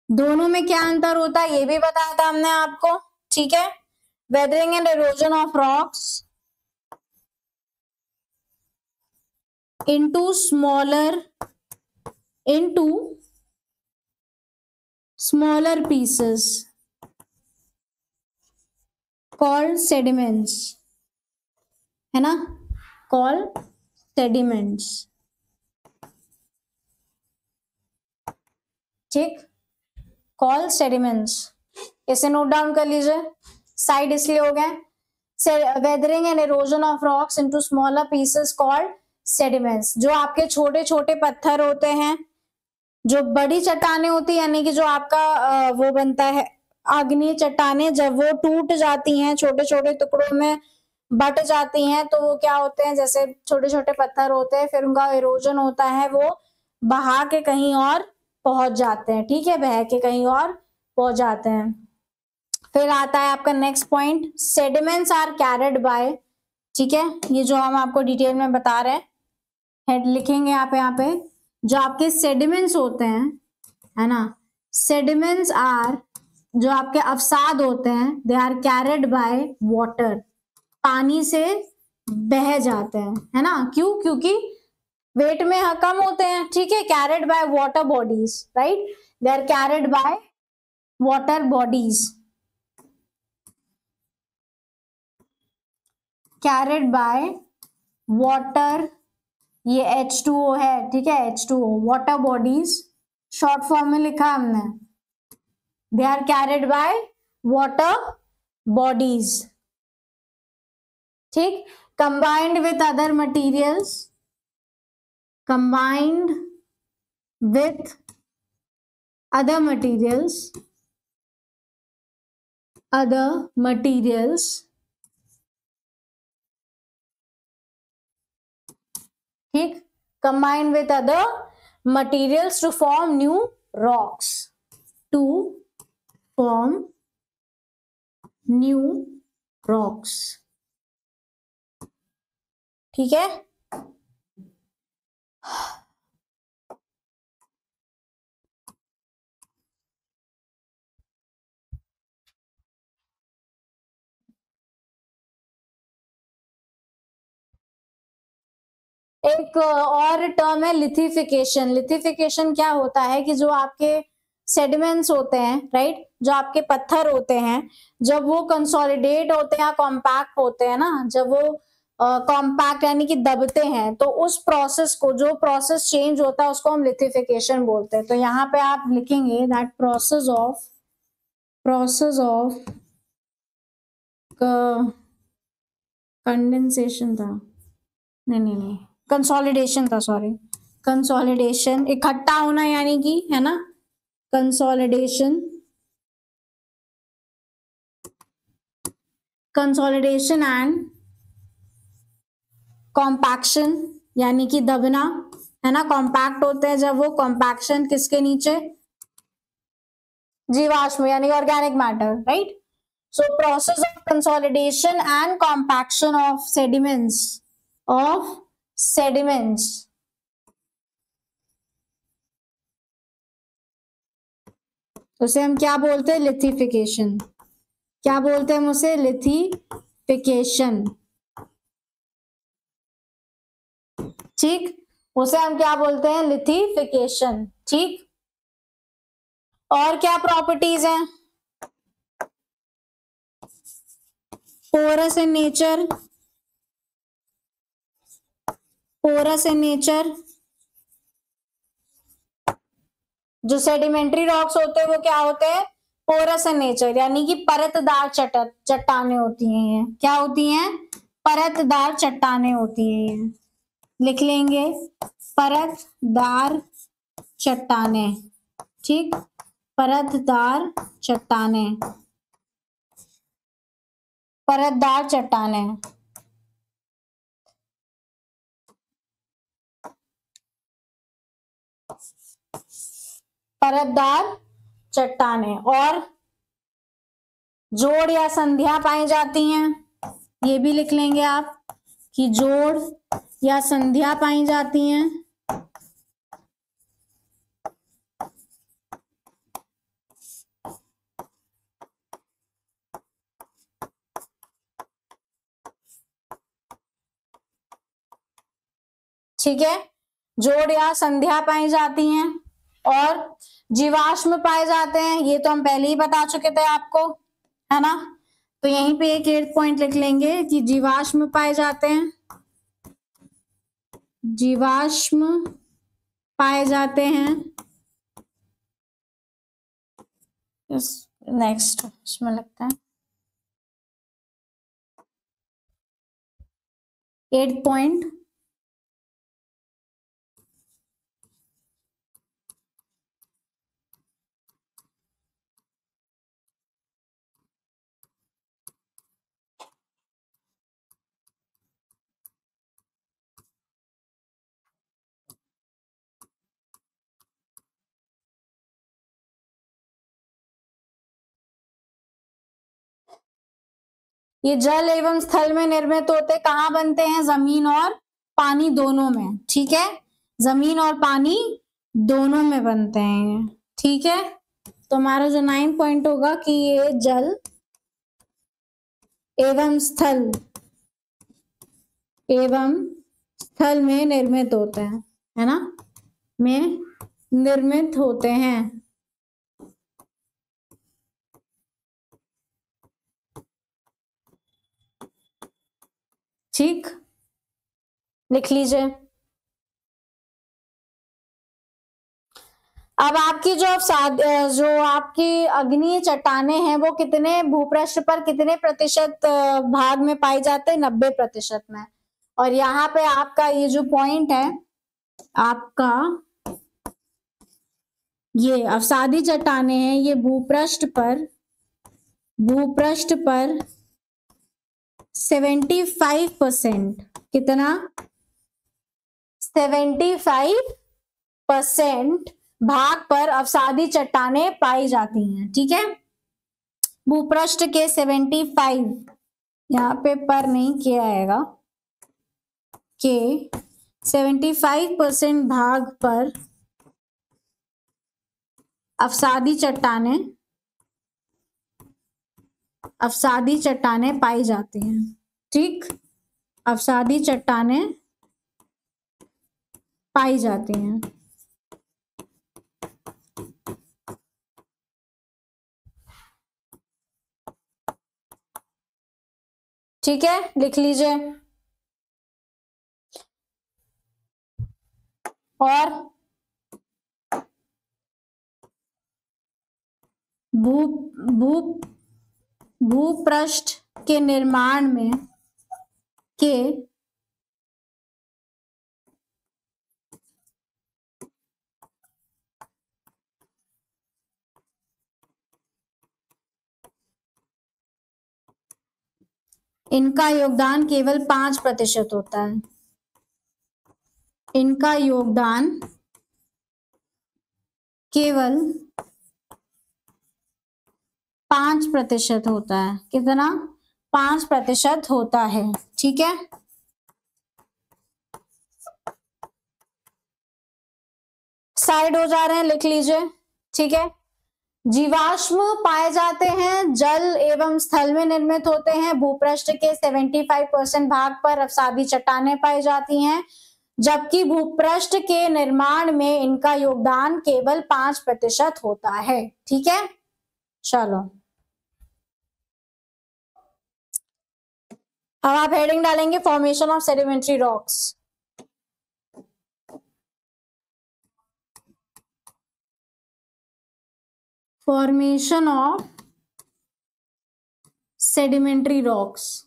दोनों में क्या अंतर होता है ये भी बताया था हमने आपको, ठीक है। Weathering and erosion of rocks into smaller pieces called sediments, है ना, called sediments, ठीक, कॉल सेडिमेंट्स, इसे नोट डाउन कर लीजिए, साइड इसलिए हो गए। Weathering and erosion of rocks into smaller pieces called sediments, जो आपके छोटे छोटे पत्थर होते हैं, जो बड़ी चट्टाने होती है यानी कि जो आपका वो बनता है आग्नेय चट्टाने, जब वो टूट जाती हैं छोटे छोटे टुकड़ों में बट जाती हैं, तो वो क्या होते हैं, जैसे छोटे छोटे पत्थर होते हैं, फिर उनका इरोजन होता है, वो बहा के कहीं और पहुंच जाते हैं, ठीक है, बह के कहीं और पहुंच जाते हैं। फिर आता है आपका next point, sediments are carried by, ठीक है, ये जो हम आपको डिटेल में बता रहे हैं, हेड लिखेंगे आप यहाँ पे, जो आपके सेडिमेंट्स होते हैं, है ना, सेडिमेंट्स आर, जो आपके अवसाद होते हैं, they are carried by water, पानी से बह जाते हैं, है ना, क्यों, क्योंकि वेट में कम होते हैं, ठीक है, carried by water bodies, right, they are carried by water bodies, carried by water, ये H2O है, ठीक है, H2O water bodies, short form में लिखा हमने, they are carried by water bodies, ठीक, combined with other materials, combined with other materials, ठीक, combined with other materials to form new rocks, to form new rocks, ठीक है। एक और term है लिथिफिकेशन। लिथिफिकेशन क्या होता है कि जो आपके सेडिमेंट्स होते हैं, राइट, जो आपके पत्थर होते हैं, जब वो कंसोलिडेट होते हैं या कॉम्पैक्ट होते हैं ना, जब वो कॉम्पैक्ट यानी कि दबते हैं, तो उस प्रोसेस को, जो प्रोसेस चेंज होता है उसको हम लिथिफिकेशन बोलते हैं। तो यहाँ पे आप लिखेंगे दैट प्रोसेस ऑफ कंडेंसेशन था, नहीं, कंसोलिडेशन था, सॉरी, कंसोलिडेशन, इकट्ठा होना यानी कि, है ना, कंसोलिडेशन एंड कॉम्पैक्शन यानी कि दबना, है ना। कॉम्पैक्ट होते हैं जब वो, कॉम्पैक्शन किसके नीचे, जीवाश्म यानी organic matter, right. So process of consolidation and compaction of sediments उसे हम क्या बोलते हैं, लिथिफिकेशन। क्या बोलते हैं हम उसे, लिथिफिकेशन, ठीक, उसे हम क्या बोलते हैं, लिथिफिकेशन, ठीक। और क्या प्रॉपर्टीज हैं, पोरस इन नेचर, जो सेडिमेंट्री रॉक्स होते हैं वो क्या होते हैं, पोरस इन नेचर, यानी कि परतदार चट्टाने होती हैं ये। क्या होती हैं, परतदार चट्टाने होती हैं ये, लिख लेंगे, परतदार चट्टाने, ठीक, परतदार चट्टाने, परतदार चट्टाने। परतदार चट्टाने और जोड़ या संध्या पाई जाती हैं, ये भी लिख लेंगे आप कि जोड़ या संध्या पाई जाती हैं। ठीक है, जोड़ या संध्या पाई जाती हैं और जीवाश्म पाए जाते हैं, ये तो हम पहले ही बता चुके थे आपको, है ना। तो यहीं पे एक 8 पॉइंट लिख लेंगे कि जीवाश्म पाए जाते हैं, जीवाश्म पाए जाते हैं। नेक्स्ट इसमें लगता है 8 पॉइंट, ये जल एवं स्थल में निर्मित होते, कहाँ बनते हैं, जमीन और पानी दोनों में, ठीक है, जमीन और पानी दोनों में बनते हैं, ठीक है। तो हमारा जो 9 पॉइंट होगा कि ये जल एवं स्थल में निर्मित होते हैं, है ना, में निर्मित होते हैं, ठीक, लिख लीजिए। अब आपकी जो आपकी अग्नि चट्टाने हैं वो कितने भूपृष्ठ पर कितने प्रतिशत भाग में पाई जाते हैं, 90% में। और यहाँ पे आपका ये जो पॉइंट है आपका, ये अवसादी चट्टाने हैं, ये भूपृष्ठ पर 75%, कितना, 75% भाग पर अवसादी चट्टाने पाई जाती हैं, ठीक है। भूपृष्ठ के 75, यहाँ पे पर नहीं किया आएगा, के 75% भाग पर अवसादी चट्टाने पाई जाती हैं, ठीक, अवसादी चट्टाने पाई जाती हैं। ठीक है, लिख लीजिए। और भू भू भूपृष्ठ के निर्माण में के इनका योगदान केवल 5% होता है। इनका योगदान केवल 5% होता है। कितना? 5% होता है। ठीक है, साइड हो जा रहे हैं, लिख लीजिए। ठीक है, जीवाश्म पाए जाते हैं, जल एवं स्थल में निर्मित होते हैं। भूपृष्ठ के 75% भाग पर अवसादी चट्टानें पाई जाती हैं, जबकि भूपृष्ठ के निर्माण में इनका योगदान केवल 5% होता है। ठीक है, चलो अब आप हेडिंग डालेंगे formation of sedimentary rocks. Formation of sedimentary rocks.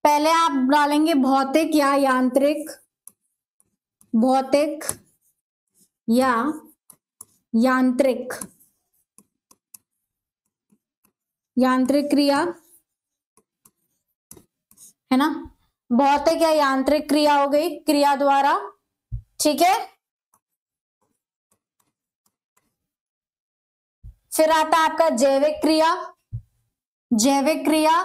पहले आप डालेंगे भौतिक या यांत्रिक, भौतिक या यांत्रिक, यांत्रिक क्रिया है ना, भौतिक या यांत्रिक क्रिया हो गई, क्रिया द्वारा। ठीक है, फिर आता है आपका जैविक क्रिया। जैविक क्रिया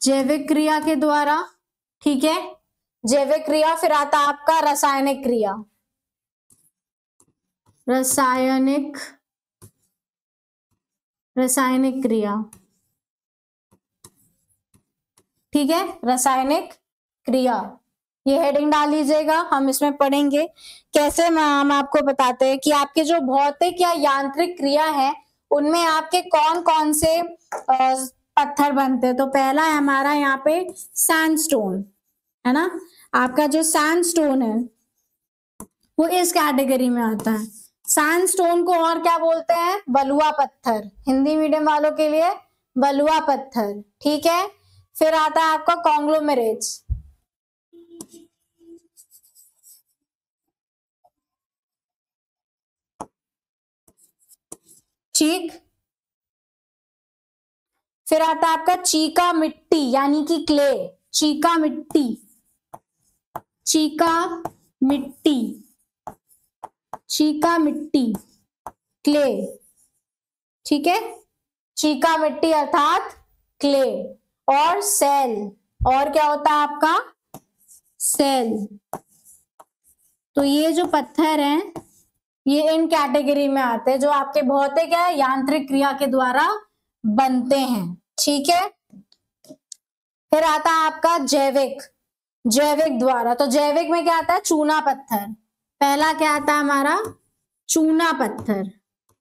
जैविक क्रिया के द्वारा। ठीक है, जैविक क्रिया। फिर आता है आपका रासायनिक क्रिया। रासायनिक रासायनिक क्रिया। ठीक है, रासायनिक क्रिया, ये हेडिंग डाल लीजिएगा। हम इसमें पढ़ेंगे कैसे। हम आपको बताते हैं कि आपके जो भौतिक या यांत्रिक क्रिया है उनमें आपके कौन कौन से पत्थर बनते हैं। तो पहला है हमारा यहाँ पे सैंडस्टोन, है ना। आपका जो सैंडस्टोन है वो इस कैटेगरी में आता है। सैंडस्टोन को और क्या बोलते हैं? बलुआ पत्थर, हिंदी मीडियम वालों के लिए बलुआ पत्थर। ठीक है, फिर आता है आपका कॉन्ग्लोमेरेट्स। ठीक, फिर आता है आपका चीका मिट्टी यानी कि क्ले। चीका मिट्टी, चीका मिट्टी, चीका मिट्टी, क्ले। ठीक है, चीका मिट्टी अर्थात क्ले। और सेल, और क्या होता है आपका? सेल। तो ये जो पत्थर हैं ये इन कैटेगरी में आते हैं जो आपके भौतिक या यांत्रिक क्रिया के द्वारा बनते हैं। ठीक है, फिर आता है आपका जैविक। जैविक द्वारा, तो जैविक में क्या आता है? चूना पत्थर। पहला क्या आता है हमारा? चूना पत्थर।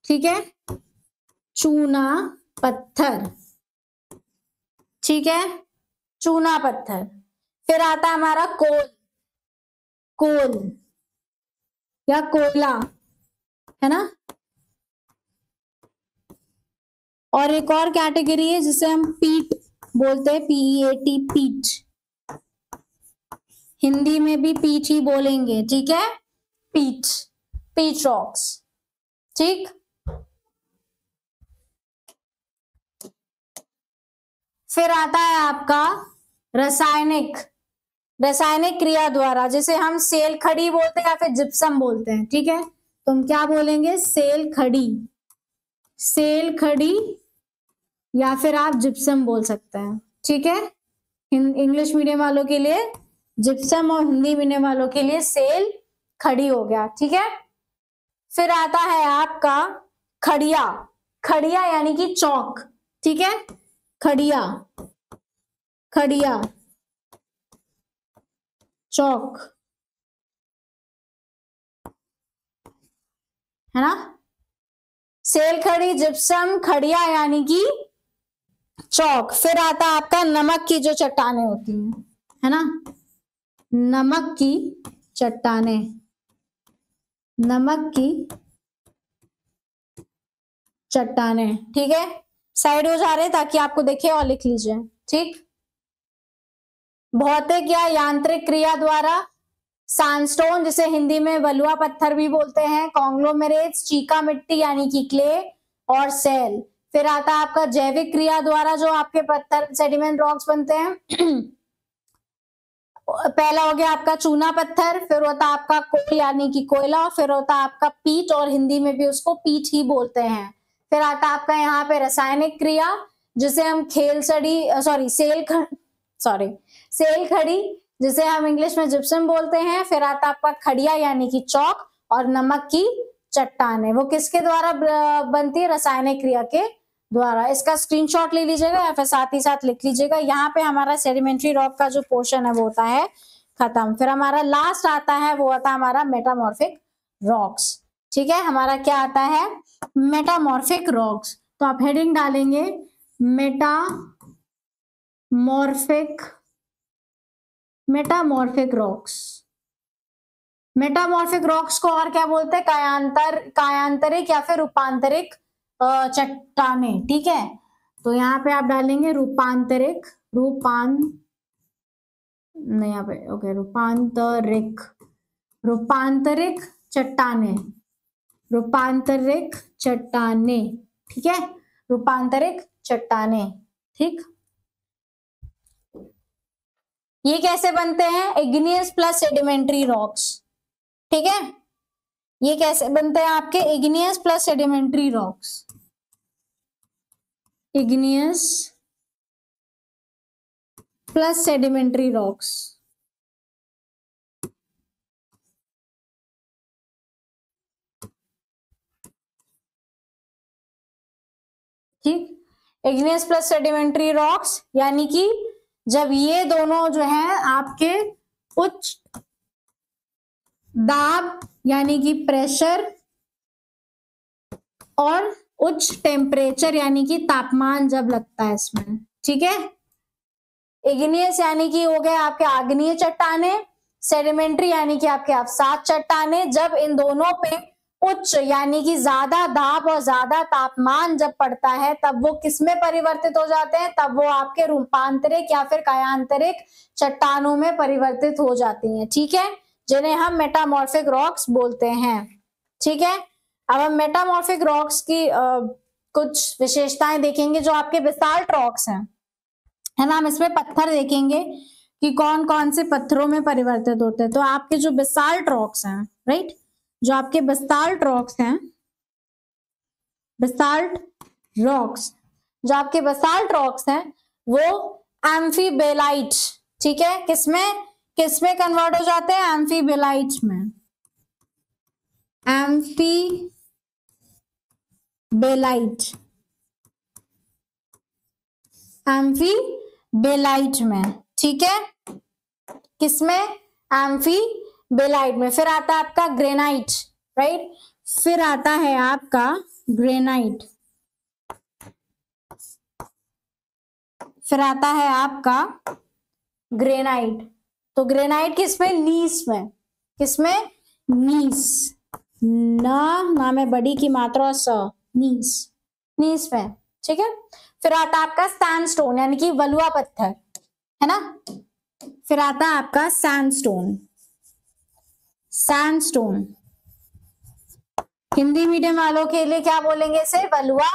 ठीक है, चूना पत्थर। ठीक है, चूना पत्थर। फिर आता है हमारा कोल, कोल या कोयला, है ना। और एक और कैटेगरी है जिसे हम पीट बोलते हैं, PEAT, पीट। हिंदी में भी पीट ही बोलेंगे। ठीक है, पीट, पीट रॉक्स। ठीक, फिर आता है आपका रासायनिक रासायनिक क्रिया द्वारा, जिसे हम सेल खड़ी बोलते हैं या फिर जिप्सम बोलते हैं, ठीक है। तो हम क्या बोलेंगे, सेल खड़ी या फिर आप जिप्सम बोल सकते हैं, ठीक है। इंग्लिश मीडियम वालों के लिए जिप्सम और हिंदी मीडियम वालों के लिए सेल खड़ी हो गया, ठीक है। फिर आता है आपका खड़िया, खड़िया यानी कि चौक, ठीक है। खड़िया चौक, है ना। सेल खड़ी, जिप्सम, खड़िया यानी कि चौक। फिर आता है आपका नमक की जो चट्टानें होती हैं, है ना, नमक की चट्टानें, ठीक है। साइड हो जा रहे हैं ताकि आपको देखे और लिख लीजिए, ठीक। भौतिक या यांत्रिक क्रिया द्वारा सैंडस्टोन, जिसे हिंदी में बलुआ पत्थर भी बोलते हैं, कॉन्ग्लोमेरेट्स, चीका मिट्टी यानी कि क्ले, और सेल। फिर आता है आपका जैविक क्रिया द्वारा जो आपके पत्थर सेडिमेंट रॉक्स बनते हैं। पहला हो गया आपका चूना पत्थर, फिर होता है आपका कोल यानी कि कोयला, फिर होता है आपका पीट, और हिंदी में भी उसको पीट ही बोलते हैं। फिर आता है आपका यहाँ पे रासायनिक क्रिया, जिसे हम सेल खड़ी, जिसे हम इंग्लिश में जिप्सम बोलते हैं। फिर आता है आपका खड़िया यानी कि चौक, और नमक की चट्टानें, वो किसके द्वारा बनती है, रासायनिक क्रिया के द्वारा। इसका स्क्रीनशॉट ले लीजिएगा या फिर साथ ही साथ लिख लीजिएगा। यहाँ पे हमारा सेडिमेंट्री रॉक का जो पोर्शन है वो होता है खत्म। फिर हमारा लास्ट आता है, वो आता है हमारा मेटामॉर्फिक रॉक्स, ठीक है। हमारा क्या आता है, मेटामॉर्फिक रॉक्स। तो आप हेडिंग डालेंगे मेटामॉर्फिक रॉक्स। मेटामॉर्फिक रॉक्स को और क्या बोलते हैं, कायांतरिक या फिर रूपांतरिक चट्टानें, ठीक है। तो यहाँ पे आप डालेंगे रूपांतरिक चट्टानें, ठीक है, रूपांतरिक चट्टानें, ठीक। ये कैसे बनते हैं, इग्नियस प्लस सेडिमेंट्री रॉक्स, ठीक है। ये कैसे बनते हैं आपके, igneous plus sedimentary rocks, igneous plus sedimentary rocks, ठीक। इग्नियस प्लस सेडिमेंट्री रॉक्स यानी कि जब ये दोनों जो है आपके उच्च दाब यानी कि प्रेशर और उच्च टेम्परेचर यानी कि तापमान जब लगता है इसमें, ठीक है। इग्नियस यानी कि हो गए आपके आग्नेय चट्टानें, सेडिमेंट्री यानी कि आपके अवसाद चट्टानें। जब इन दोनों पे उच्च यानी कि ज्यादा दाब और ज्यादा तापमान जब पड़ता है तब वो किसमें परिवर्तित हो जाते हैं, तब वो आपके रूपांतरिक या फिर कायांतरिक चट्टानों में परिवर्तित हो जाती हैं, ठीक है, जिन्हें हम मेटामॉर्फिक रॉक्स बोलते हैं, ठीक है। अब हम मेटामॉर्फिक रॉक्स की कुछ विशेषताएं देखेंगे जो आपके बेसाल्ट रॉक्स हैं, है ना। हम इसमें पत्थर देखेंगे कि कौन कौन से पत्थरों में परिवर्तित होते हैं। तो आपके जो बेसाल्ट रॉक्स हैं, राइट, जो आपके बेसाल्ट रॉक्स हैं, जो आपके बेसाल्ट रॉक्स हैं वो एम्फीबेलाइट, ठीक है, किसमें कन्वर्ट हो जाते हैं, एम्फीबेलाइट में, एम्फीबेलाइट में, ठीक है, किसमें, एम्फीबेलाइट में। फिर आता है आपका ग्रेनाइट, राइट, फिर आता है आपका ग्रेनाइट, तो ग्रेनाइट किसमें, नीस में, नीस, ना में बड़ी की मात्रा स, नीस में, ठीक है। फिर आता है आपका सैंडस्टोन यानी कि बलुआ पत्थर, है ना। फिर आता है आपका सैंडस्टोन, हिंदी मीडियम वालों के लिए क्या बोलेंगे इसे, बलुआ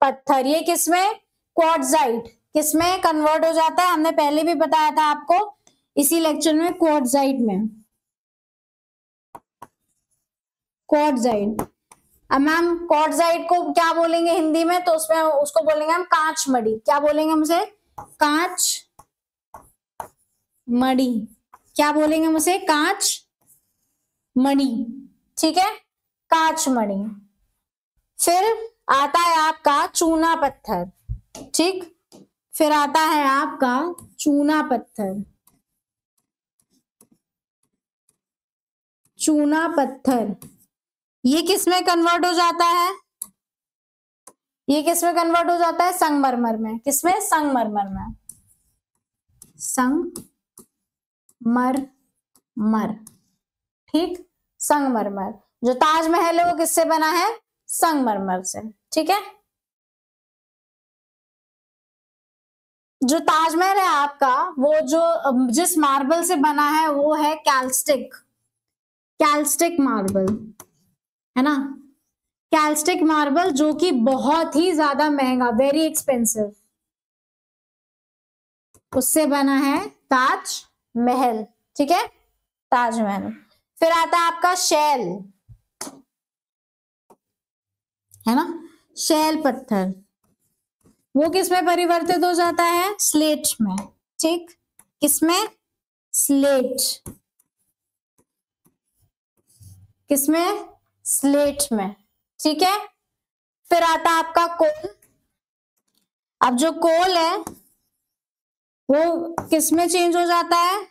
पत्थर। ये किसमें, क्वार्ट्जाइट, किसमें कन्वर्ट हो जाता है, हमने पहले भी बताया था आपको इसी लेक्चर में, क्वार्टजाइट में। क्वार्टजाइट। अब मैम क्वार्टजाइट को क्या बोलेंगे हिंदी में, तो उसमें उसको बोलेंगे हम कांच मड़ी। क्या बोलेंगे हम उसे? कांच मड़ी। क्या बोलेंगे हम उसे? कांच मड़ी। ठीक है, कांच मड़ी। फिर आता है आपका चूना पत्थर। ठीक, फिर आता है आपका चूना पत्थर। चूना पत्थर ये किसमें कन्वर्ट हो जाता है? ये किसमें कन्वर्ट हो जाता है? संगमरमर में। किसमें? संगमरमर में। संगमरमर। ठीक, संगमरमर। जो ताजमहल है वो किससे बना है? संगमरमर से। ठीक है, जो ताजमहल है आपका, वो जो जिस मार्बल से बना है वो है कैल्स्टिक। कैल्स्टिक मार्बल है ना, कैल्स्टिक मार्बल, जो कि बहुत ही ज्यादा महंगा, वेरी एक्सपेंसिव, उससे बना है ताजमहल। ठीक है, ताजमहल। फिर आता है आपका शैल, है ना, शैल पत्थर। वो किसमें परिवर्तित हो जाता है? स्लेट में। ठीक, किसमें? स्लेट। किसमें? स्लेट में। ठीक है, फिर आता है आपका कोल। अब जो कोल है वो किसमें चेंज हो जाता है?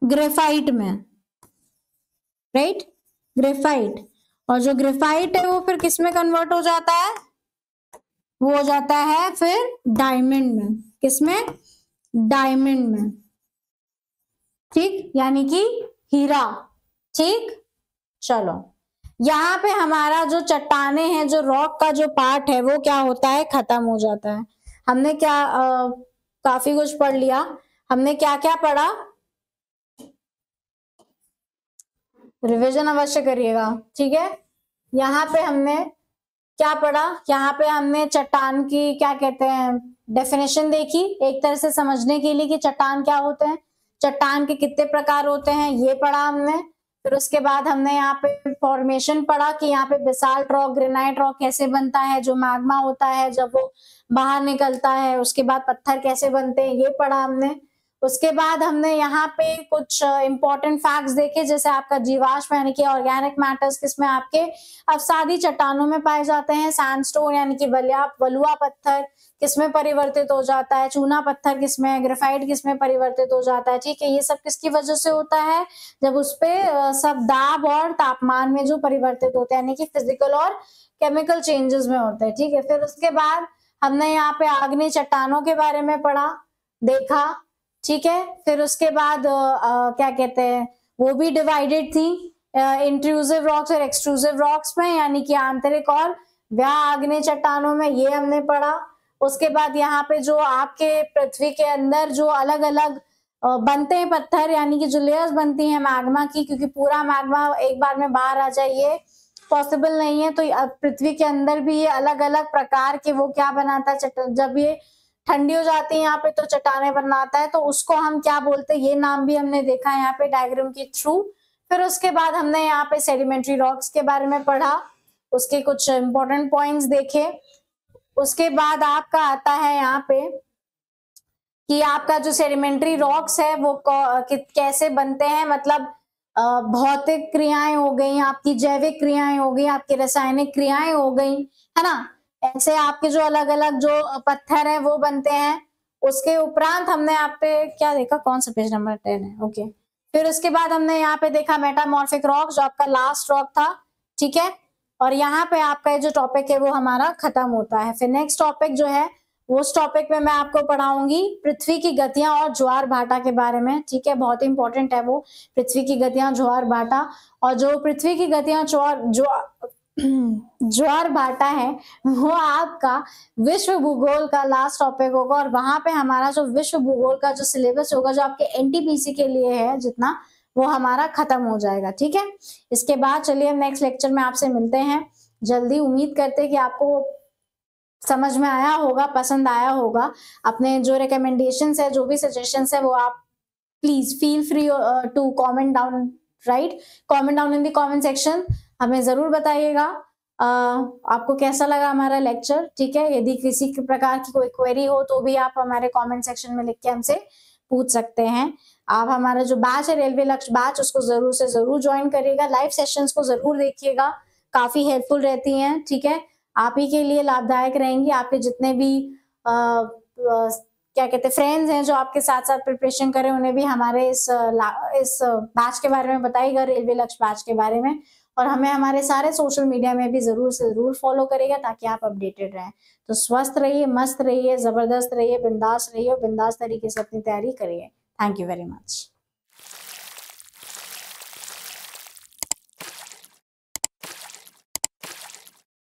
ग्रेफाइट में। Right, graphite. और जो ग्रेफाइट है वो फिर किसमें कन्वर्ट हो जाता है? वो हो जाता है फिर डायमंड में। किसमें? डायमंड में। ठीक, यानी कि हीरा। ठीक, चलो यहाँ पे हमारा जो चट्टाने हैं, जो रॉक का जो पार्ट है वो क्या होता है? खत्म हो जाता है। हमने क्या काफी कुछ पढ़ लिया। हमने क्या क्या पढ़ा? रिवीजन अवश्य करिएगा। ठीक है, यहाँ पे हमने क्या पढ़ा? यहाँ पे हमने चट्टान की क्या कहते हैं डेफिनेशन देखी, एक तरह से समझने के लिए कि चट्टान क्या होते हैं, चट्टान के कितने प्रकार होते हैं, ये पढ़ा हमने। फिर उसके बाद हमने यहाँ पे फॉर्मेशन पढ़ा कि यहाँ पे बेसाल्ट रॉक, ग्रेनाइट रॉक कैसे बनता है, जो मैग्मा होता है जब वो बाहर निकलता है, उसके बाद पत्थर कैसे बनते हैं, ये पढ़ा हमने। उसके बाद हमने यहाँ पे कुछ इंपॉर्टेंट फैक्ट्स देखे, जैसे आपका जीवाश्म यानी कि ऑर्गेनिक मैटर्स किसमें? आपके अवसादी चट्टानों में पाए जाते हैं। सैंडस्टोन यानी कि बलुआ पत्थर किसमें परिवर्तित हो जाता है? चूना पत्थर किसमें? ग्रेफाइट किसमें परिवर्तित हो जाता है? ठीक है, ये सब किसकी वजह से होता है? जब उस पे सब दाब और तापमान में जो परिवर्तित होते हैं, यानी कि फिजिकल और केमिकल चेंजेस में होते हैं। ठीक है, फिर उसके बाद हमने यहाँ पे आग्नेय चट्टानों के बारे में पढ़ा, देखा। ठीक है, फिर उसके बाद क्या कहते हैं, वो भी डिवाइडेड थी इंट्रूसिव रॉक्स और एक्सट्रूसिव रॉक्स में, यानी कि आंतरिक और व्याग्नेय चट्टानों में, ये हमने पढ़ा। उसके बाद यहाँ पे जो आपके पृथ्वी के अंदर जो अलग अलग बनते हैं पत्थर, यानी कि जो लेयर्स बनती हैं मैग्मा की, क्योंकि पूरा मैग्मा एक बार में बाहर आ जाए ये पॉसिबल नहीं है, तो पृथ्वी के अंदर भी ये अलग अलग प्रकार के वो क्या बनाता है, जब ये ठंडी हो जाती है यहाँ पे तो चट्टाने बनाता है, तो उसको हम क्या बोलते हैं, ये नाम भी हमने देखा है यहाँ पे डायग्राम के थ्रू। फिर उसके बाद हमने यहाँ पे सेडिमेंट्री रॉक्स के बारे में पढ़ा, उसके कुछ इंपॉर्टेंट पॉइंट्स देखे। उसके बाद आपका आता है यहाँ पे कि आपका जो सेडिमेंट्री रॉक्स है वो कैसे बनते हैं, मतलब भौतिक क्रियाएं हो गई, आपकी जैविक क्रियाएं हो गई, आपकी रासायनिक क्रियाएं हो गई, है ना। ऐसे आपके जो अलग अलग जो पत्थर है वो बनते हैं। उसके उपरांत हमने आप पे क्या देखा, कौन सा पेज नंबर 10 है, ओके। फिर उसके बाद हमने यहाँ पे देखा मेटामॉर्फिक रॉक, जो आपका लास्ट रॉक था। ठीक है, और यहाँ पे आपका जो टॉपिक है वो हमारा खत्म होता है। फिर नेक्स्ट टॉपिक जो है उस टॉपिक में मैं आपको पढ़ाऊंगी पृथ्वी की गतियां और ज्वार भाटा के बारे में। ठीक है, बहुत ही इंपॉर्टेंट है वो, पृथ्वी की गतियां, ज्वार भाटा। और जो पृथ्वी की गतियां ज्वार भाटा है वो आपका विश्व भूगोल का लास्ट टॉपिक होगा, और वहां पे हमारा जो विश्व भूगोल का जो सिलेबस होगा, जो आपके एनटीपीसी के लिए है जितना, वो हमारा खत्म हो जाएगा। ठीक है, इसके बाद चलिए हम नेक्स्ट लेक्चर में आपसे मिलते हैं जल्दी। उम्मीद करते हैं कि आपको समझ में आया होगा, पसंद आया होगा। अपने जो रिकमेंडेशंस है, जो भी सजेशंस है, वो आप please feel free to comment down, right? Comment down in the comment section, हमें जरूर बताइएगा आपको कैसा लगा हमारा लेक्चर, ठीक है? यदि किसी प्रकार की कोई क्वेरी हो तो भी आप हमारे कमेंट सेक्शन में लिख के हमसे पूछ सकते हैं। आप हमारा जो बैच है, रेलवे लक्ष्य बैच, उसको जरूर से जरूर ज्वाइन करिएगा। लाइव सेशंस को जरूर देखिएगा, काफी हेल्पफुल रहती हैं, ठीक है? आप ही के लिए लाभदायक रहेंगी। आपके जितने भी क्या कहते हैं फ्रेंड्स हैं जो आपके साथ साथ प्रिपरेशन करें, उन्हें भी हमारे इस बैच के बारे में बताइएगा, रेलवे लक्ष्य बैच के बारे में। और हमें हमारे सारे सोशल मीडिया में भी जरूर से जरूर फॉलो करेगा ताकि आप अपडेटेड रहें। तो स्वस्थ रहिए, मस्त रहिए, जबरदस्त रहिए, बिंदास रहिए और बिंदास तरीके से अपनी तैयारी करिए। Thank you very much.